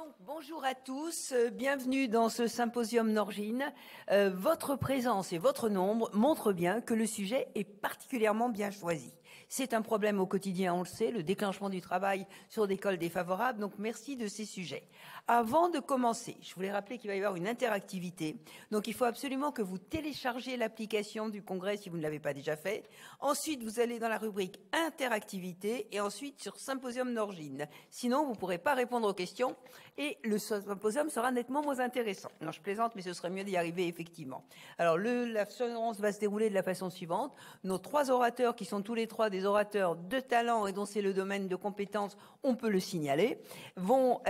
Donc, bonjour à tous, bienvenue dans ce symposium Norgine. Votre présence et votre nombre montrent bien que le sujet est particulièrement bien choisi. C'est un problème au quotidien, on le sait, le déclenchement du travail sur des cols défavorables, donc merci de ces sujets. Avant de commencer, je voulais rappeler qu'il va y avoir une interactivité, donc il faut absolument que vous téléchargez l'application du congrès si vous ne l'avez pas déjà fait. Ensuite, vous allez dans la rubrique interactivité et ensuite sur Symposium Norgine. Sinon, vous ne pourrez pas répondre aux questions et le symposium sera nettement moins intéressant. Non, je plaisante, mais ce serait mieux d'y arriver effectivement. Alors, la séance va se dérouler de la façon suivante. Nos trois orateurs, qui sont tous les trois des orateurs de talent et dont c'est le domaine de compétence, on peut le signaler, vont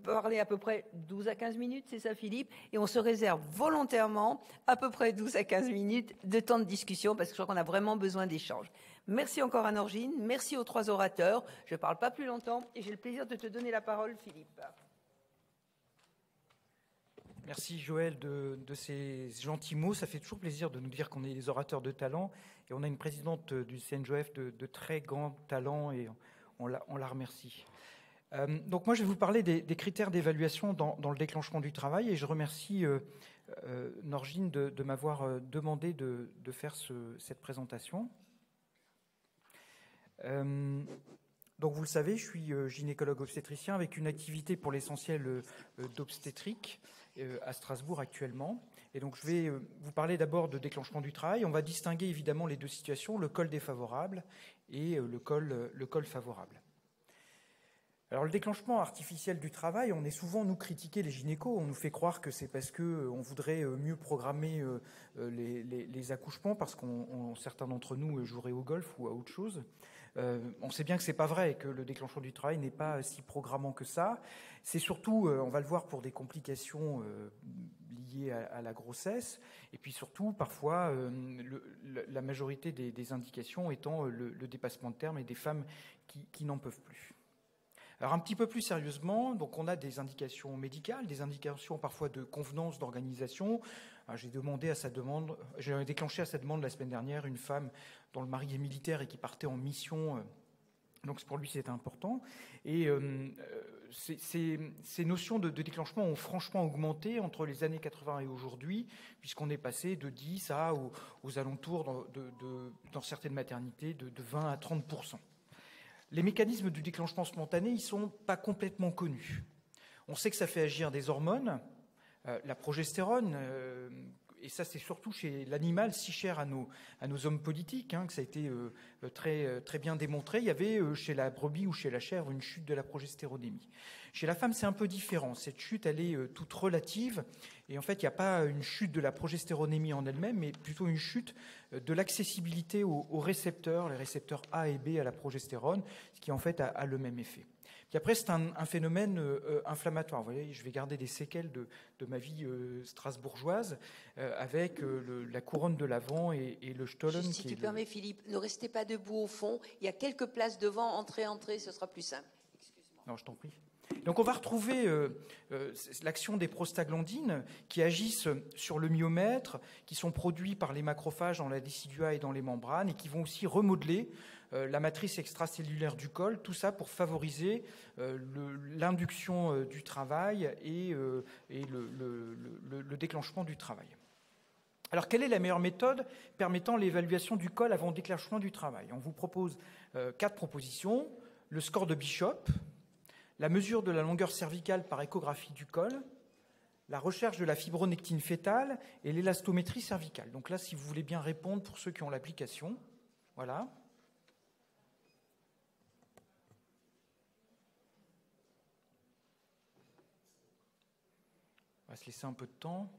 parler à peu près 12 à 15 minutes, c'est ça Philippe, et on se réserve volontairement à peu près 12 à 15 minutes de temps de discussion parce que je crois qu'on a vraiment besoin d'échanges. Merci encore à Norgine, merci aux trois orateurs. Je ne parle pas plus longtemps et j'ai le plaisir de te donner la parole, Philippe. Merci Joël de ces gentils mots. Ça fait toujours plaisir de nous dire qu'on est des orateurs de talent et on a une présidente du CNJF de très grand talent et on la remercie. Donc moi je vais vous parler des critères d'évaluation dans le déclenchement du travail et je remercie Norgine de m'avoir demandé de faire cette présentation. Donc vous le savez, je suis gynécologue obstétricien avec une activité pour l'essentiel d'obstétrique à Strasbourg actuellement. Et donc je vais vous parler d'abord de déclenchement du travail. On va distinguer évidemment les deux situations, le col défavorable et le col favorable. Alors le déclenchement artificiel du travail, on est souvent nous critiquer les gynécos, on nous fait croire que c'est parce qu'on voudrait mieux programmer les accouchements parce qu'on certains d'entre nous joueraient au golf ou à autre chose. On sait bien que c'est pas vrai, que le déclenchement du travail n'est pas si programmant que ça. C'est surtout, on va le voir, pour des complications liées à la grossesse, et puis surtout parfois la majorité des indications étant le dépassement de terme et des femmes qui n'en peuvent plus. Alors un petit peu plus sérieusement, donc on a des indications médicales, des indications parfois de convenance d'organisation. J'ai déclenché à sa demande la semaine dernière une femme dont le mari est militaire et qui partait en mission. Donc pour lui c'est important. Et ces notions de déclenchement ont franchement augmenté entre les années 80 et aujourd'hui, puisqu'on est passé de 10 à aux alentours dans certaines maternités de 20 à 30%. Les mécanismes du déclenchement spontané, ils ne sont pas complètement connus. On sait que ça fait agir des hormones, la progestérone, et ça c'est surtout chez l'animal si cher à nos hommes politiques, que ça a été très, très bien démontré. Il y avait chez la brebis ou chez la chèvre une chute de la progestéronémie. Chez la femme c'est un peu différent. Cette chute elle est toute relative et en fait il n'y a pas une chute de la progestéronémie en elle-même, mais plutôt une chute de l'accessibilité aux récepteurs, les récepteurs A et B à la progestérone, ce qui en fait a le même effet. Puis après, c'est un phénomène inflammatoire. Vous voyez, je vais garder des séquelles de ma vie strasbourgeoise avec la couronne de l'avant et le Stollen. Si tu permets, Philippe, ne restez pas debout au fond. Il y a quelques places devant. Entrez, ce sera plus simple. Excuse-moi. Non, je t'en prie. Donc on va retrouver l'action des prostaglandines qui agissent sur le myomètre, qui sont produits par les macrophages dans la décidua et dans les membranes et qui vont aussi remodeler la matrice extracellulaire du col, tout ça pour favoriser l'induction du travail et le déclenchement du travail. Alors, quelle est la meilleure méthode permettant l'évaluation du col avant déclenchement du travail ? On vous propose 4 propositions. Le score de Bishop, la mesure de la longueur cervicale par échographie du col, la recherche de la fibronectine fœtale et l'élastométrie cervicale. Donc là, si vous voulez bien répondre pour ceux qui ont l'application, voilà. On va se laisser un peu de temps.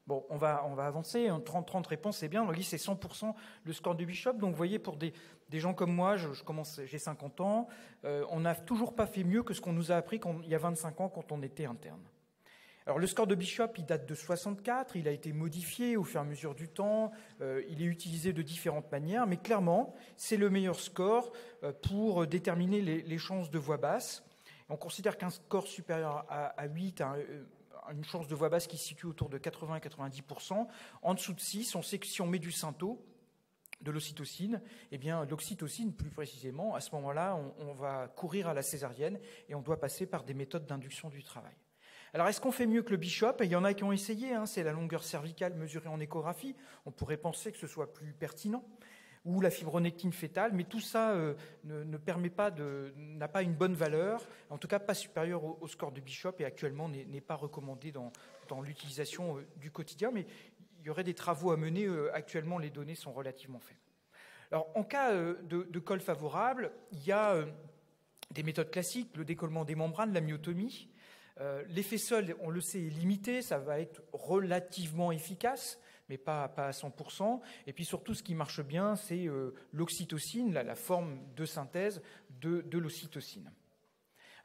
Bon, on va avancer. 30 réponses, c'est bien. Donc, c'est 100% le score de Bishop. Donc, vous voyez, pour des gens comme moi, j'ai 50 ans, on n'a toujours pas fait mieux que ce qu'on nous a appris il y a 25 ans quand on était interne. Alors, le score de Bishop, il date de 64. Il a été modifié au fur et à mesure du temps. Il est utilisé de différentes manières. Mais clairement, c'est le meilleur score pour déterminer les chances de voix basse. On considère qu'un score supérieur à 8 une chance de voix basse qui se situe autour de 80 à 90%. En dessous de 6, on sait que si on met du Synto, de l'ocytocine, eh bien l'oxytocine plus précisément, à ce moment-là, on va courir à la césarienne et on doit passer par des méthodes d'induction du travail. Alors est-ce qu'on fait mieux que le Bishop? Il y en a qui ont essayé, c'est la longueur cervicale mesurée en échographie, on pourrait penser que ce soit plus pertinent, ou la fibronectine fœtale, mais tout ça ne permet pas n'a pas une bonne valeur, en tout cas pas supérieure au score de Bishop, et actuellement n'est pas recommandé dans l'utilisation du quotidien, mais il y aurait des travaux à mener. Actuellement, les données sont relativement faibles. Alors, en cas de col favorable, il y a des méthodes classiques, le décollement des membranes, la myotomie. L'effet seul, on le sait, est limité, ça va être relativement efficace, mais pas à 100%. Et puis surtout, ce qui marche bien, c'est l'oxytocine, la forme de synthèse de l'ocytocine.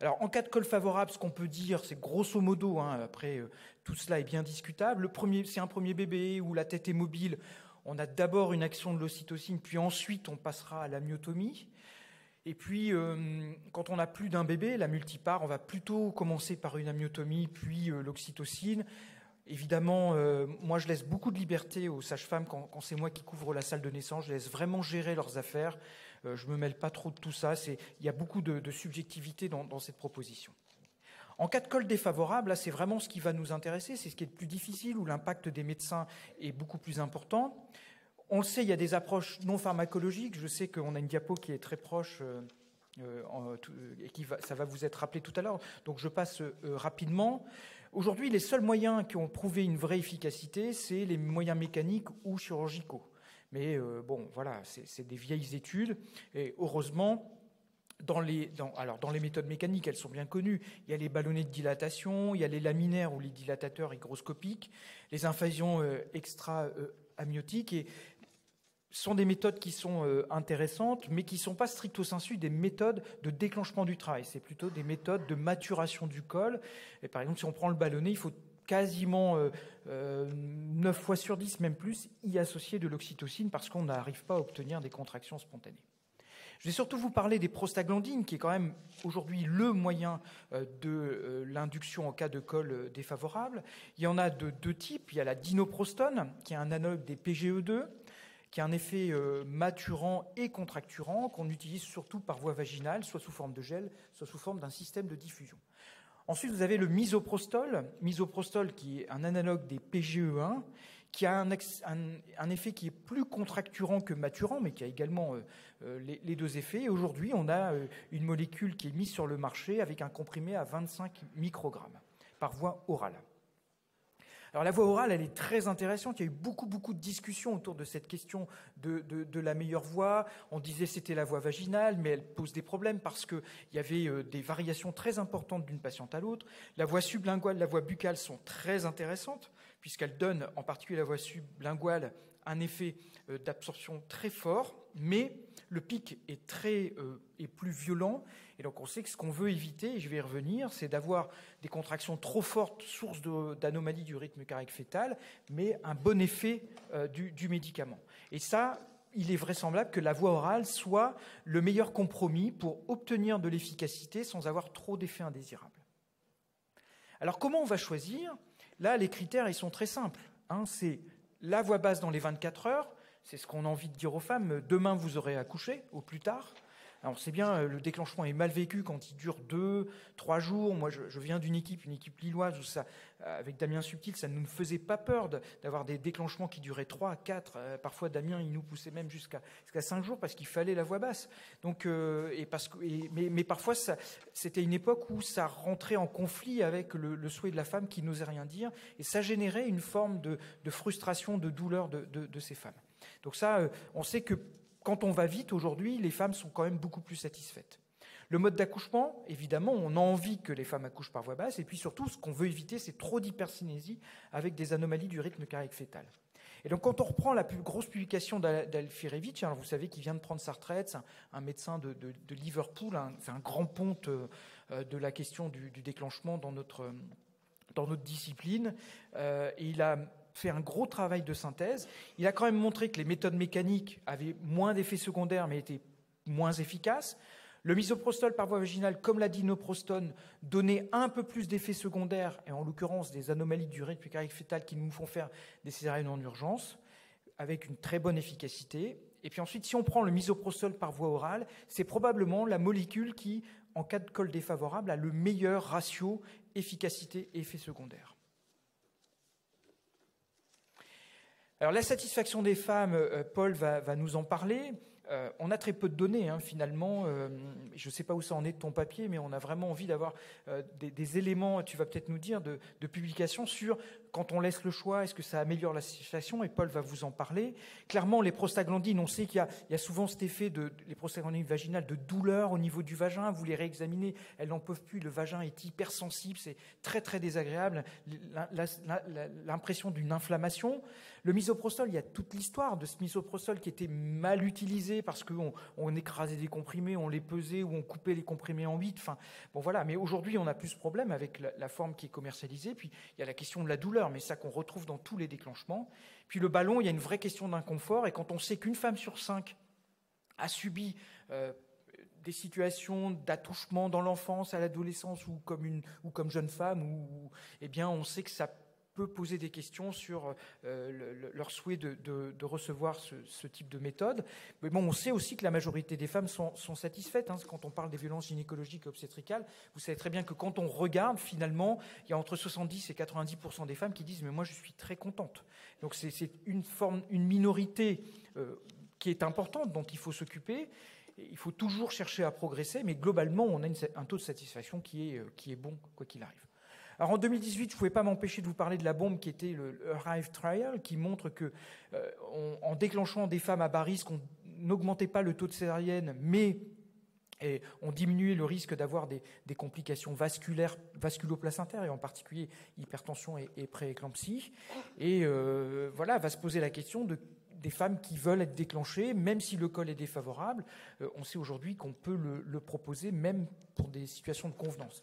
Alors, en cas de col favorable, ce qu'on peut dire, c'est grosso modo, après tout cela est bien discutable, c'est un premier bébé où la tête est mobile, on a d'abord une action de l'ocytocine, puis ensuite on passera à la myotomie. Et puis, quand on a plus d'un bébé, la multipare, on va plutôt commencer par une amyotomie, puis l'oxytocine. Évidemment, moi, je laisse beaucoup de liberté aux sages-femmes quand c'est moi qui couvre la salle de naissance. Je laisse vraiment gérer leurs affaires. Je ne me mêle pas trop de tout ça. Il y a beaucoup de subjectivité dans cette proposition. En cas de col défavorable, là, c'est vraiment ce qui va nous intéresser. C'est ce qui est le plus difficile, où l'impact des médecins est beaucoup plus important. On le sait, il y a des approches non pharmacologiques. Je sais qu'on a une diapo qui est très proche et ça va vous être rappelé tout à l'heure. Donc, je passe rapidement. Aujourd'hui, les seuls moyens qui ont prouvé une vraie efficacité, c'est les moyens mécaniques ou chirurgicaux. Mais voilà, c'est des vieilles études. Et heureusement, dans les méthodes mécaniques, elles sont bien connues. Il y a les ballonnets de dilatation, il y a les laminaires ou les dilatateurs hygroscopiques, les infusions extra-amniotiques. Et sont des méthodes qui sont intéressantes, mais qui ne sont pas stricto sensu des méthodes de déclenchement du travail. C'est plutôt des méthodes de maturation du col. Et par exemple, si on prend le ballonnet, il faut quasiment 9 fois sur 10, même plus, y associer de l'oxytocine parce qu'on n'arrive pas à obtenir des contractions spontanées. Je vais surtout vous parler des prostaglandines, qui est quand même aujourd'hui le moyen de l'induction en cas de col défavorable. Il y en a de deux types. Il y a la dinoprostone, qui est un analogue des PGE2, qui a un effet maturant et contracturant, qu'on utilise surtout par voie vaginale, soit sous forme de gel, soit sous forme d'un système de diffusion. Ensuite, vous avez le misoprostol, qui est un analogue des PGE1, qui a un effet qui est plus contracturant que maturant, mais qui a également les deux effets. Et aujourd'hui, on a une molécule qui est mise sur le marché avec un comprimé à 25 microgrammes par voie orale. Alors la voie orale, elle est très intéressante. Il y a eu beaucoup de discussions autour de cette question de la meilleure voie. On disait que c'était la voie vaginale, mais elle pose des problèmes parce qu'il y avait des variations très importantes d'une patiente à l'autre. La voie sublinguale, la voie buccale sont très intéressantes puisqu'elles donnent, en particulier la voie sublinguale, un effet d'absorption très fort, mais le pic est plus violent. Et donc on sait que ce qu'on veut éviter, et je vais y revenir, c'est d'avoir des contractions trop fortes, source d'anomalies du rythme cardiaque fœtal, mais un bon effet du médicament. Et ça, il est vraisemblable que la voie orale soit le meilleur compromis pour obtenir de l'efficacité sans avoir trop d'effets indésirables. Alors comment on va choisir? Là, les critères, ils sont très simples. C'est la voie basse dans les 24 heures, c'est ce qu'on a envie de dire aux femmes, demain vous aurez accouché, au plus tard. Alors c'est bien, le déclenchement est mal vécu quand il dure 2-3 jours. Moi je viens d'une équipe lilloise où ça, avec Damien Subtil, ça ne nous faisait pas peur d'avoir des déclenchements qui duraient 3-4. Parfois Damien il nous poussait même jusqu'à 5 jours parce qu'il fallait la voie basse. Donc, mais parfois c'était une époque où ça rentrait en conflit avec le souhait de la femme qui n'osait rien dire, et ça générait une forme de frustration, de douleur de ces femmes. Donc ça, on sait que quand on va vite, aujourd'hui, les femmes sont quand même beaucoup plus satisfaites. Le mode d'accouchement, évidemment, on a envie que les femmes accouchent par voie basse, et puis surtout, ce qu'on veut éviter, c'est trop d'hypercinésie avec des anomalies du rythme cardiaque fœtal. Et donc, quand on reprend la plus grosse publication d'Alfirévitch, vous savez qu'il vient de prendre sa retraite, c'est un médecin de Liverpool, c'est un grand ponte de la question du déclenchement dans notre discipline, et il a fait un gros travail de synthèse. Il a quand même montré que les méthodes mécaniques avaient moins d'effets secondaires mais étaient moins efficaces. Le misoprostol par voie vaginale, comme la dinoprostone, donnait un peu plus d'effets secondaires, et en l'occurrence des anomalies du rythme cardiaque fœtal qui nous font faire des césariennes en urgence, avec une très bonne efficacité. Et puis ensuite, si on prend le misoprostol par voie orale, c'est probablement la molécule qui, en cas de col défavorable, a le meilleur ratio efficacité et effets secondaires. Alors la satisfaction des femmes, Paul va nous en parler. On a très peu de données, finalement. Je ne sais pas où ça en est de ton papier, mais on a vraiment envie d'avoir des éléments, tu vas peut-être nous dire, de publication sur quand on laisse le choix, est-ce que ça améliore la situation? Et Paul va vous en parler. Clairement, les prostaglandines, on sait qu'il y a souvent cet effet les prostaglandines vaginales de douleur au niveau du vagin. Vous les réexaminez, elles n'en peuvent plus. Le vagin est hypersensible, c'est très très désagréable. L'impression d'une inflammation. Le misoprostol, il y a toute l'histoire de ce misoprostol qui était mal utilisé parce qu'on écrasait des comprimés, on les pesait ou on coupait les comprimés en 8. Enfin, bon voilà. Mais aujourd'hui, on n'a plus ce problème avec la forme qui est commercialisée. Puis il y a la question de la douleur, mais ça qu'on retrouve dans tous les déclenchements. Puis le ballon, il y a une vraie question d'inconfort. Et quand on sait qu'une femme sur 5 a subi des situations d'attouchement dans l'enfance, à l'adolescence ou comme jeune femme, eh bien, on sait que ça peut poser des questions sur leur souhait de recevoir ce type de méthode. Mais bon, on sait aussi que la majorité des femmes sont satisfaites. Quand on parle des violences gynécologiques et obstétricales, vous savez très bien que quand on regarde, finalement, il y a entre 70 et 90% des femmes qui disent « mais moi, je suis très contente ». Donc c'est une minorité qui est importante, dont il faut s'occuper. Il faut toujours chercher à progresser, mais globalement, on a un taux de satisfaction qui est bon, quoi qu'il arrive. Alors en 2018, je ne pouvais pas m'empêcher de vous parler de la bombe qui était le Arrive Trial, qui montre que en déclenchant des femmes à bas risque, on n'augmentait pas le taux de césarienne, mais on diminuait le risque d'avoir des complications vasculaires, vasculoplacentaires, et en particulier hypertension et prééclampsie. Et voilà, va se poser la question des femmes qui veulent être déclenchées, même si le col est défavorable. On sait aujourd'hui qu'on peut le proposer, même pour des situations de convenance.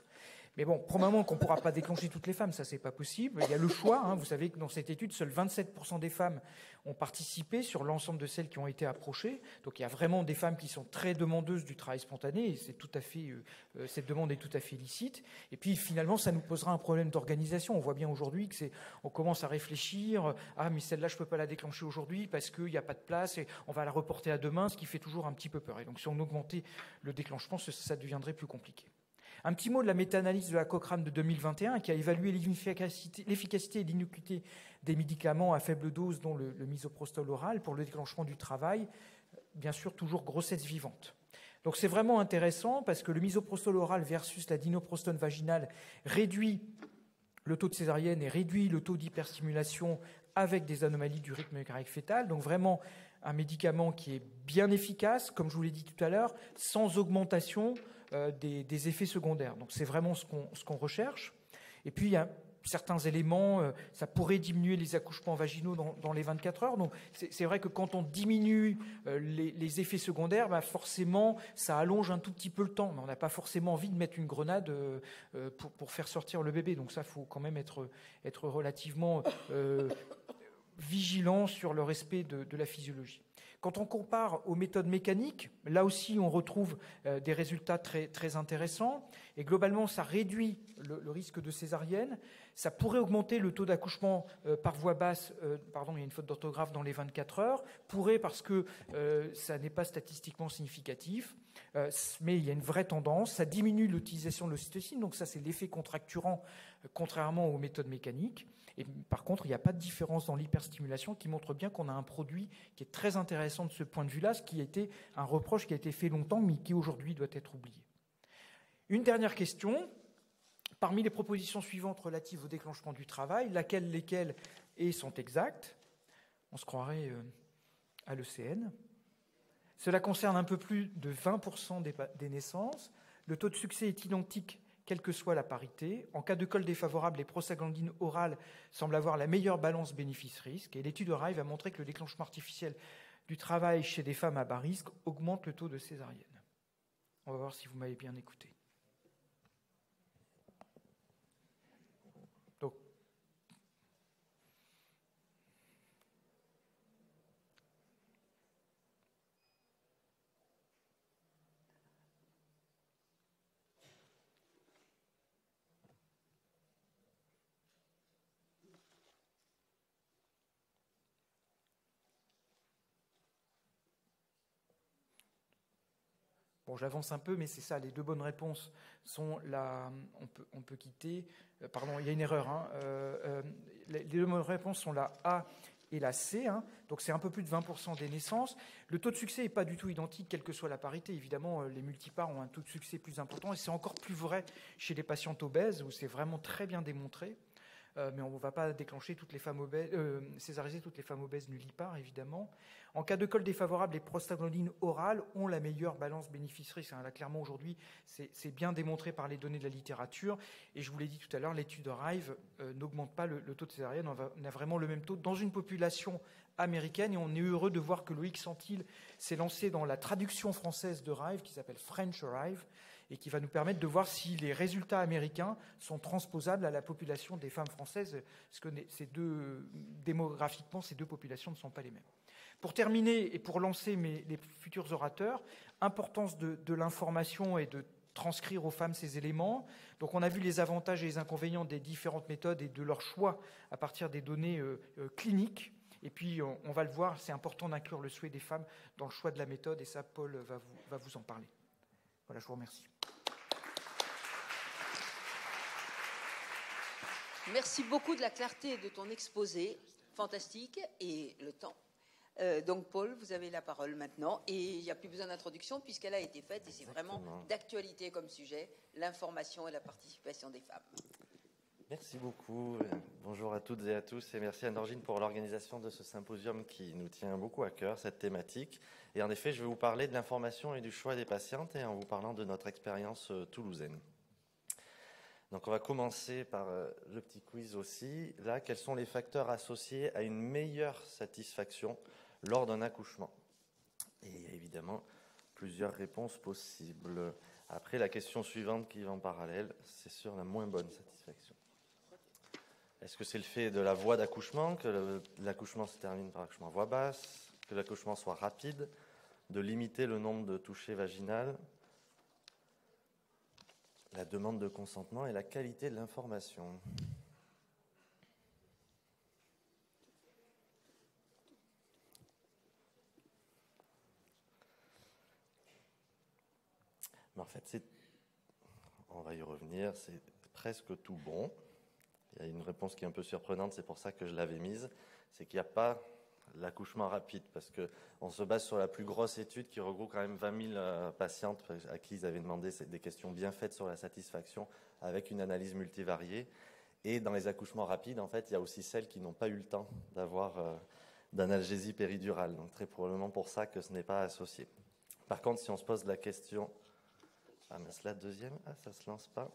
Mais bon, probablement qu'on ne pourra pas déclencher toutes les femmes, ça c'est pas possible. Il y a le choix, vous savez que dans cette étude, seuls 27% des femmes ont participé sur l'ensemble de celles qui ont été approchées. Donc il y a vraiment des femmes qui sont très demandeuses du travail spontané, et cette demande est tout à fait licite. Et puis finalement, ça nous posera un problème d'organisation. On voit bien aujourd'hui on commence à réfléchir, mais celle-là je peux pas la déclencher aujourd'hui parce qu'il n'y a pas de place et on va la reporter à demain, ce qui fait toujours un petit peu peur. Et donc si on augmentait le déclenchement, ça deviendrait plus compliqué. Un petit mot de la méta-analyse de la Cochrane de 2021 qui a évalué l'efficacité et l'innocuité des médicaments à faible dose, dont le misoprostol oral, pour le déclenchement du travail, bien sûr toujours grossesse vivante. Donc c'est vraiment intéressant parce que le misoprostol oral versus la dinoprostone vaginale réduit le taux de césarienne et réduit le taux d'hyperstimulation avec des anomalies du rythme cardiaque fœtal. Donc vraiment un médicament qui est bien efficace, comme je vous l'ai dit tout à l'heure, sans augmentation des effets secondaires. Donc c'est vraiment ce qu'on recherche. Et puis il y a certains éléments, ça pourrait diminuer les accouchements vaginaux dans les 24 heures. Donc c'est vrai que quand on diminue les effets secondaires, forcément ça allonge un tout petit peu le temps. Mais on n'a pas forcément envie de mettre une grenade pour faire sortir le bébé. Donc ça, il faut quand même être relativement vigilant sur le respect de la physiologie. Quand on compare aux méthodes mécaniques, là aussi on retrouve des résultats très, très intéressants. Et globalement, ça réduit le risque de césarienne. Ça pourrait augmenter le taux d'accouchement par voie basse, il y a une faute d'orthographe, dans les 24 heures. Pourrait parce que ça n'est pas statistiquement significatif. Mais il y a une vraie tendance. Ça diminue l'utilisation de l'ocytocine, donc ça c'est l'effet contracturant, contrairement aux méthodes mécaniques. Et par contre, il n'y a pas de différence dans l'hyperstimulation, qui montre bien qu'on a un produit qui est très intéressant de ce point de vue-là, ce qui a été un reproche qui a été fait longtemps, mais qui aujourd'hui doit être oublié. Une dernière question. Parmi les propositions suivantes relatives au déclenchement du travail, lesquelles sont exactes? On se croirait à l'ECN. Cela concerne un peu plus de 20% des naissances. Le taux de succès est identique, quelle que soit la parité. En cas de col défavorable, les prostaglandines orales semblent avoir la meilleure balance bénéfice-risque. Et l'étude Arrive a montré que le déclenchement artificiel du travail chez des femmes à bas risque augmente le taux de césarienne. On va voir si vous m'avez bien écouté. Donc, Bon, j'avance un peu, mais c'est ça, les deux bonnes réponses sont la... On peut quitter... pardon, il y a une erreur. Hein, les deux bonnes réponses sont la A et la C. Hein, donc c'est un peu plus de 20% des naissances. Le taux de succès n'est pas du tout identique, quelle que soit la parité. Évidemment, les multipares ont un taux de succès plus important. Et c'est encore plus vrai chez les patientes obèses, où c'est vraiment très bien démontré. Mais on ne va pas déclencher toutes les femmes obèses, césariser toutes les femmes obèses nullipares, évidemment. En cas de col défavorable, les prostaglandines orales ont la meilleure balance bénéfice-risque. Là, clairement, aujourd'hui, c'est bien démontré par les données de la littérature. Et je vous l'ai dit tout à l'heure, l'étude Rive n'augmente pas le taux de césarienne. On a vraiment le même taux dans une population américaine. Et on est heureux de voir que Loïc Santil s'est lancé dans la traduction française de Rive, qui s'appelle French Rive, et qui va nous permettre de voir si les résultats américains sont transposables à la population des femmes françaises, parce que démographiquement, ces deux populations ne sont pas les mêmes. Pour terminer et pour lancer les futurs orateurs, importance de l'information et de transcrire aux femmes ces éléments. Donc on a vu les avantages et les inconvénients des différentes méthodes et de leur choix à partir des données cliniques. Et puis on va le voir, c'est important d'inclure le souhait des femmes dans le choix de la méthode, et ça, Paul va vous en parler. Voilà, je vous remercie. Merci beaucoup de la clarté de ton exposé, fantastique, et le temps. Donc Paul, vous avez la parole maintenant, et il n'y a plus besoin d'introduction puisqu'elle a été faite, et c'est vraiment d'actualité comme sujet, l'information et la participation des femmes. Merci beaucoup. Bonjour à toutes et à tous, et merci à Norgine pour l'organisation de ce symposium qui nous tient beaucoup à cœur, cette thématique. Et en effet, je vais vous parler de l'information et du choix des patientes, et en vous parlant de notre expérience toulousaine. Donc on va commencer par le petit quiz aussi. Là, quels sont les facteurs associés à une meilleure satisfaction lors d'un accouchement? Et il y a évidemment plusieurs réponses possibles. Après, la question suivante qui va en parallèle, c'est sur la moins bonne satisfaction. Est-ce que c'est le fait de la voie d'accouchement, que l'accouchement se termine par accouchement à voix basse, que l'accouchement soit rapide, de limiter le nombre de touchées vaginales, la demande de consentement et la qualité de l'information? Mais en fait, on va y revenir, c'est presque tout bon. Il y a une réponse qui est un peu surprenante, c'est pour ça que je l'avais mise, c'est qu'il n'y a pas l'accouchement rapide, parce qu'on se base sur la plus grosse étude qui regroupe quand même 20 000 patientes à qui ils avaient demandé des questions bien faites sur la satisfaction avec une analyse multivariée. Et dans les accouchements rapides, en fait, il y a aussi celles qui n'ont pas eu le temps d'avoir d'analgésie péridurale. Donc très probablement pour ça que ce n'est pas associé. Par contre, si on se pose la question... Ah, mais la deuxième, ça ne se lance pas.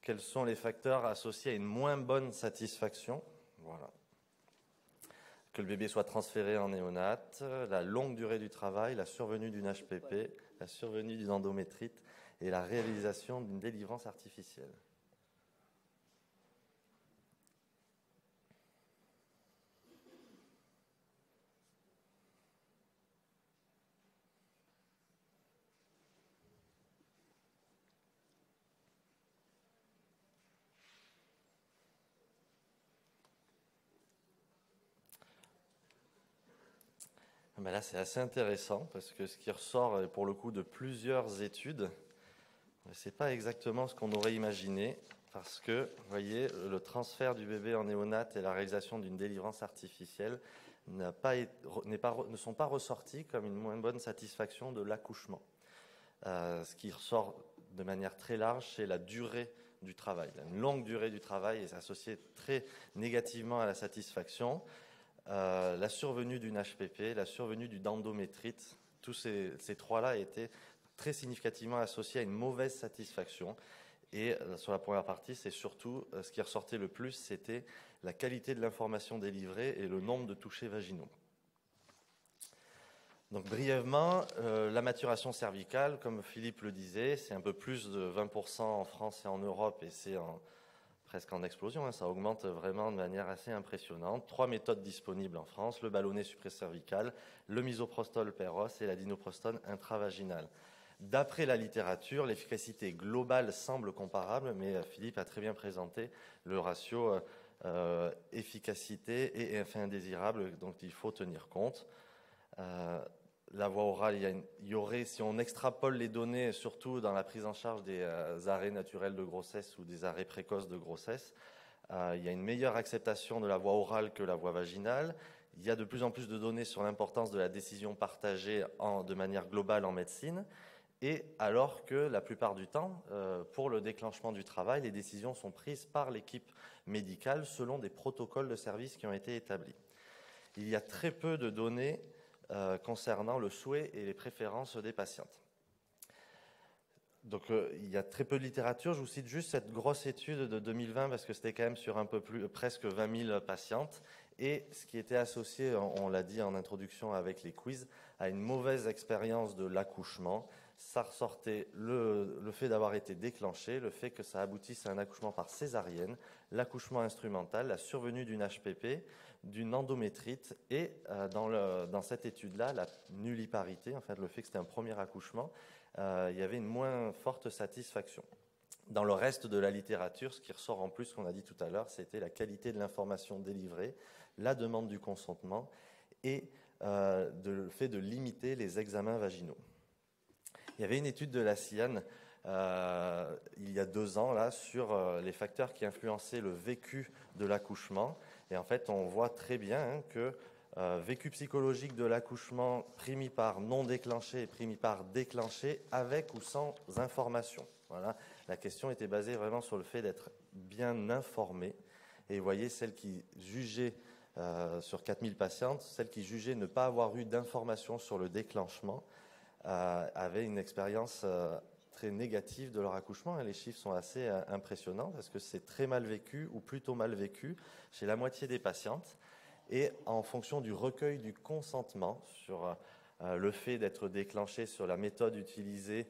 Quels sont les facteurs associés à une moins bonne satisfaction? Voilà. Que le bébé soit transféré en néonate, la longue durée du travail, la survenue d'une HPP, la survenue d'une endométrite et la réalisation d'une délivrance artificielle. Ben là, c'est assez intéressant parce que ce qui ressort pour le coup de plusieurs études, ce n'est pas exactement ce qu'on aurait imaginé, parce que, vous voyez, le transfert du bébé en néonate et la réalisation d'une délivrance artificielle ne sont pas ressortis comme une moins bonne satisfaction de l'accouchement. Ce qui ressort de manière très large, c'est la durée du travail. Une longue durée du travail est associée très négativement à la satisfaction. La survenue d'une HPP, la survenue d'une endométrite, tous ces trois-là étaient très significativement associés à une mauvaise satisfaction. Et sur la première partie, c'est surtout ce qui ressortait le plus, c'était la qualité de l'information délivrée et le nombre de touchés vaginaux. Donc brièvement, la maturation cervicale, comme Philippe le disait, c'est un peu plus de 20% en France et en Europe, et c'est presque en explosion, ça augmente vraiment de manière assez impressionnante. 3 méthodes disponibles en France, le ballonnet supracervical, le misoprostol per os et la dinoprostone intravaginale. D'après la littérature, l'efficacité globale semble comparable, mais Philippe a très bien présenté le ratio efficacité et effet indésirable dont il faut tenir compte. la voie orale, il y aurait, si on extrapole les données, surtout dans la prise en charge des arrêts naturels de grossesse ou des arrêts précoces de grossesse, il y a une meilleure acceptation de la voie orale que la voie vaginale. Il y a de plus en plus de données sur l'importance de la décision partagée de manière globale en médecine. Et alors que la plupart du temps, pour le déclenchement du travail, les décisions sont prises par l'équipe médicale selon des protocoles de service qui ont été établis. Il y a très peu de données concernant le souhait et les préférences des patientes. Donc il y a très peu de littérature. Je vous cite juste cette grosse étude de 2020 parce que c'était quand même sur un peu plus, presque 20 000 patientes. Et ce qui était associé, on l'a dit en introduction avec les quiz, à une mauvaise expérience de l'accouchement. Ça ressortait le fait d'avoir été déclenché, le fait que ça aboutisse à un accouchement par césarienne, l'accouchement instrumental, la survenue d'une HPP, d'une endométrite et dans cette étude-là, la nulliparité, en fait, le fait que c'était un premier accouchement, il y avait une moins forte satisfaction. Dans le reste de la littérature, ce qui ressort en plus, qu'on a dit tout à l'heure, c'était la qualité de l'information délivrée, la demande du consentement et le fait de limiter les examens vaginaux. Il y avait une étude de la CIAN il y a 2 ans là, sur les facteurs qui influençaient le vécu de l'accouchement. Et en fait, on voit très bien que vécu psychologique de l'accouchement primi par non déclenché et primi par déclenché, avec ou sans information. Voilà. La question était basée vraiment sur le fait d'être bien informé. Et vous voyez, celle qui jugeait sur 4000 patientes, celle qui jugeait ne pas avoir eu d'informations sur le déclenchement, avaient une expérience très négative de leur accouchement. Et les chiffres sont assez impressionnants parce que c'est très mal vécu ou plutôt mal vécu chez la moitié des patientes. Et en fonction du recueil du consentement sur le fait d'être déclenché, sur la méthode utilisée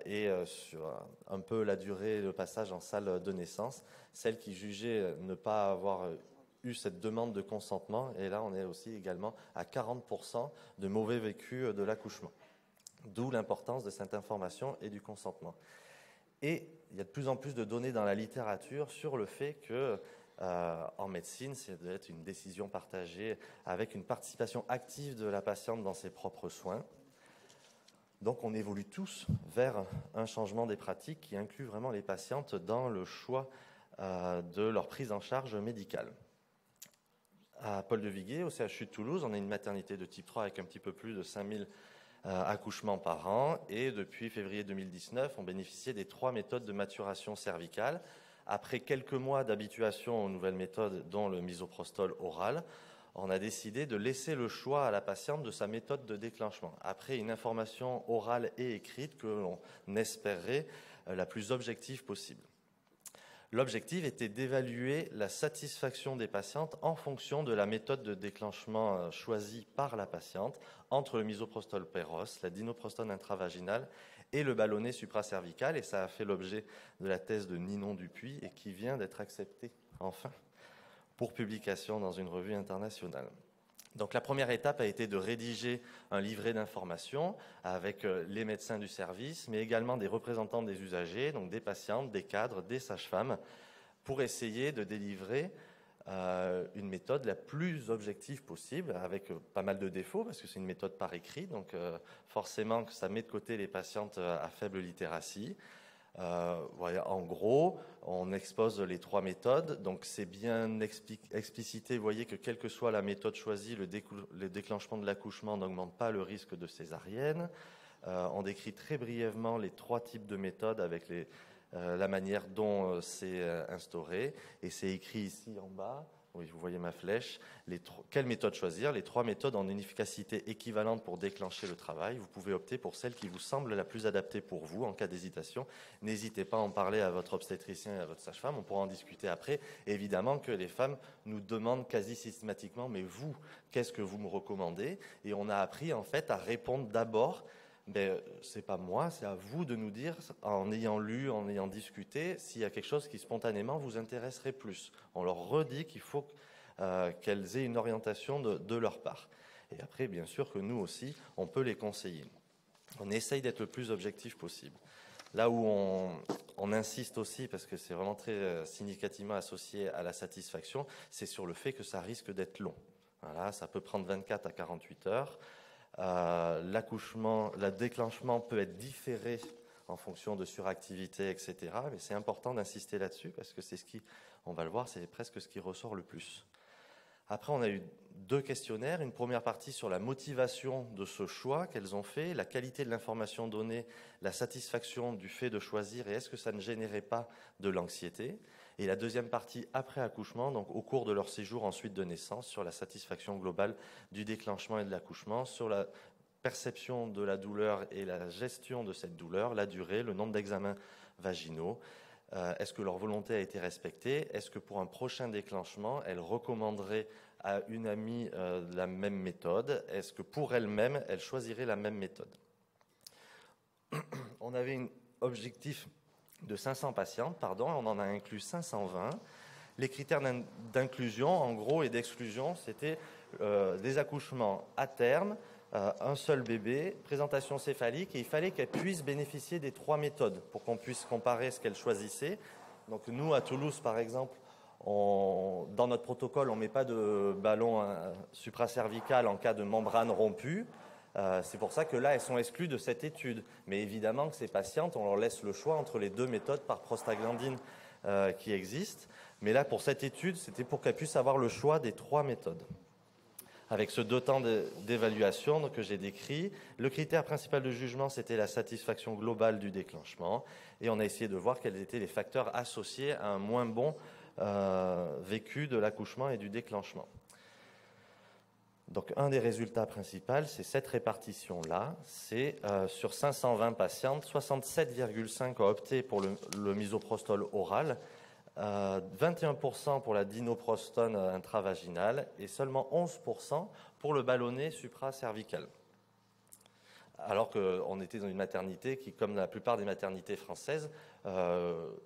et sur un peu la durée de passage en salle de naissance, celles qui jugeaient ne pas avoir eu cette demande de consentement, et là on est aussi également à 40% de mauvais vécu de l'accouchement. D'où l'importance de cette information et du consentement. Et il y a de plus en plus de données dans la littérature sur le fait que en médecine, c'est d'être une décision partagée avec une participation active de la patiente dans ses propres soins. Donc on évolue tous vers un changement des pratiques qui inclut vraiment les patientes dans le choix de leur prise en charge médicale. À Paul-de-Viguier, au CHU de Toulouse, on a une maternité de type 3 avec un petit peu plus de 5000 accouchements par an, et depuis février 2019, on bénéficiait des 3 méthodes de maturation cervicale. Après quelques mois d'habituation aux nouvelles méthodes, dont le misoprostol oral, on a décidé de laisser le choix à la patiente de sa méthode de déclenchement, après une information orale et écrite que l'on espérait la plus objective possible. L'objectif était d'évaluer la satisfaction des patientes en fonction de la méthode de déclenchement choisie par la patiente entre le misoprostol péros, la dinoprostone intravaginale et le ballonnet supracervical. Et ça a fait l'objet de la thèse de Ninon Dupuis et qui vient d'être acceptée, enfin, pour publication dans une revue internationale. Donc la première étape a été de rédiger un livret d'informations avec les médecins du service, mais également des représentants des usagers, donc des patientes, des cadres, des sages-femmes, pour essayer de délivrer une méthode la plus objective possible, avec pas mal de défauts, parce que c'est une méthode par écrit, donc forcément que ça met de côté les patientes à faible littératie. Voilà, en gros, on expose les 3 méthodes, donc c'est bien explicité. Vous voyez que quelle que soit la méthode choisie, le déclenchement de l'accouchement n'augmente pas le risque de césarienne. On décrit très brièvement les 3 types de méthodes avec la manière dont c'est instauré, et c'est écrit ici en bas. Oui, vous voyez ma flèche. Quelle méthode choisir? Les 3 méthodes ont une efficacité équivalente pour déclencher le travail. Vous pouvez opter pour celle qui vous semble la plus adaptée pour vous en cas d'hésitation. N'hésitez pas à en parler à votre obstétricien et à votre sage-femme. On pourra en discuter après. Évidemment que les femmes nous demandent quasi systématiquement « mais vous, qu'est-ce que vous me recommandez ?» Et on a appris en fait à répondre d'abord. C'est pas moi, c'est à vous de nous dire, en ayant lu, en ayant discuté, s'il y a quelque chose qui spontanément vous intéresserait plus. On leur redit qu'il faut qu'elles aient une orientation de leur part. Et après, bien sûr que nous aussi, on peut les conseiller. On essaye d'être le plus objectif possible. Là où on insiste aussi, parce que c'est vraiment très significativement associé à la satisfaction, c'est sur le fait que ça risque d'être long. Voilà, ça peut prendre 24 à 48 heures. le déclenchement peut être différé en fonction de suractivité, etc. Mais c'est important d'insister là-dessus parce que c'est on va le voir, c'est presque ce qui ressort le plus. Après, on a eu 2 questionnaires. Une première partie sur la motivation de ce choix qu'elles ont fait, la qualité de l'information donnée, la satisfaction du fait de choisir et est-ce que ça ne générait pas de l'anxiété. Et la deuxième partie après accouchement, donc au cours de leur séjour ensuite de naissance, sur la satisfaction globale du déclenchement et de l'accouchement, sur la perception de la douleur et la gestion de cette douleur, la durée, le nombre d'examens vaginaux. Est-ce que leur volonté a été respectée? Est-ce que pour un prochain déclenchement, elle recommanderait à une amie la même méthode? Est-ce que pour elle-même, elle choisirait la même méthode? On avait un objectif de 500 patientes, on en a inclus 520. Les critères d'inclusion, en gros, et d'exclusion, c'était des accouchements à terme, un seul bébé, présentation céphalique, et il fallait qu'elle puisse bénéficier des 3 méthodes pour qu'on puisse comparer ce qu'elle choisissait. Donc nous, à Toulouse, par exemple, dans notre protocole, on ne met pas de ballon supracervical en cas de membrane rompue. C'est pour ça que là, elles sont exclues de cette étude. Mais évidemment que ces patientes, on leur laisse le choix entre les 2 méthodes par prostaglandine qui existent. Mais là, pour cette étude, c'était pour qu'elles puissent avoir le choix des 3 méthodes. Avec ce 2 temps d'évaluation que j'ai décrit, le critère principal de jugement, c'était la satisfaction globale du déclenchement. Et on a essayé de voir quels étaient les facteurs associés à un moins bon vécu de l'accouchement et du déclenchement. Donc, un des résultats principaux, c'est cette répartition-là. C'est sur 520 patientes, 67,5 ont opté pour le misoprostol oral, 21% pour la dinoprostone intravaginale et seulement 11% pour le ballonnet supracervical. Alors qu'on était dans une maternité qui, comme la plupart des maternités françaises,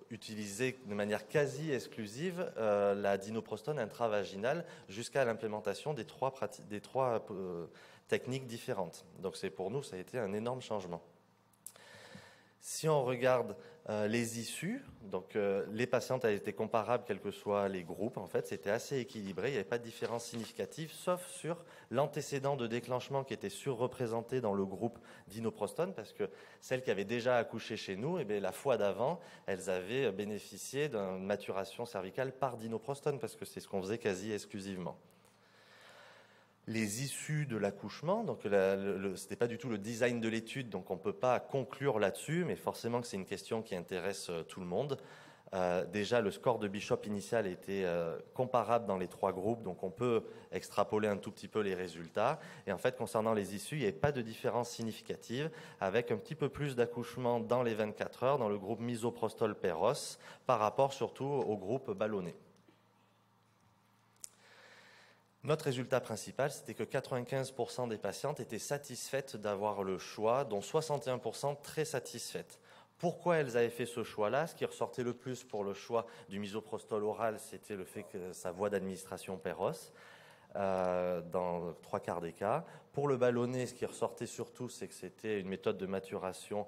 utilisait de manière quasi exclusive la dinoprostone intravaginale jusqu'à l'implémentation des 3 techniques différentes. Donc pour nous, ça a été un énorme changement. Si on regarde les issues, donc les patientes elles étaient comparables quels que soient les groupes, en fait, c'était assez équilibré, il n'y avait pas de différence significative, sauf sur l'antécédent de déclenchement qui était surreprésenté dans le groupe dinoprostone, parce que celles qui avaient déjà accouché chez nous, eh bien, la fois d'avant, elles avaient bénéficié d'une maturation cervicale par dinoprostone, parce que c'est ce qu'on faisait quasi exclusivement. Les issues de l'accouchement, donc ce n'était pas du tout le design de l'étude, donc on ne peut pas conclure là-dessus, mais forcément que c'est une question qui intéresse tout le monde. Déjà, le score de Bishop initial était comparable dans les 3 groupes, donc on peut extrapoler un tout petit peu les résultats. Et en fait, concernant les issues, il n'y avait pas de différence significative, avec un petit peu plus d'accouchement dans les 24 heures, dans le groupe misoprostol-péros, par rapport surtout au groupe ballonné. Notre résultat principal, c'était que 95% des patientes étaient satisfaites d'avoir le choix, dont 61% très satisfaites. Pourquoi elles avaient fait ce choix-là? Ce qui ressortait le plus pour le choix du misoprostol oral, c'était le fait que sa voie d'administration péros, dans 3/4 des cas. Pour le ballonnet, ce qui ressortait surtout, c'est que c'était une méthode de maturation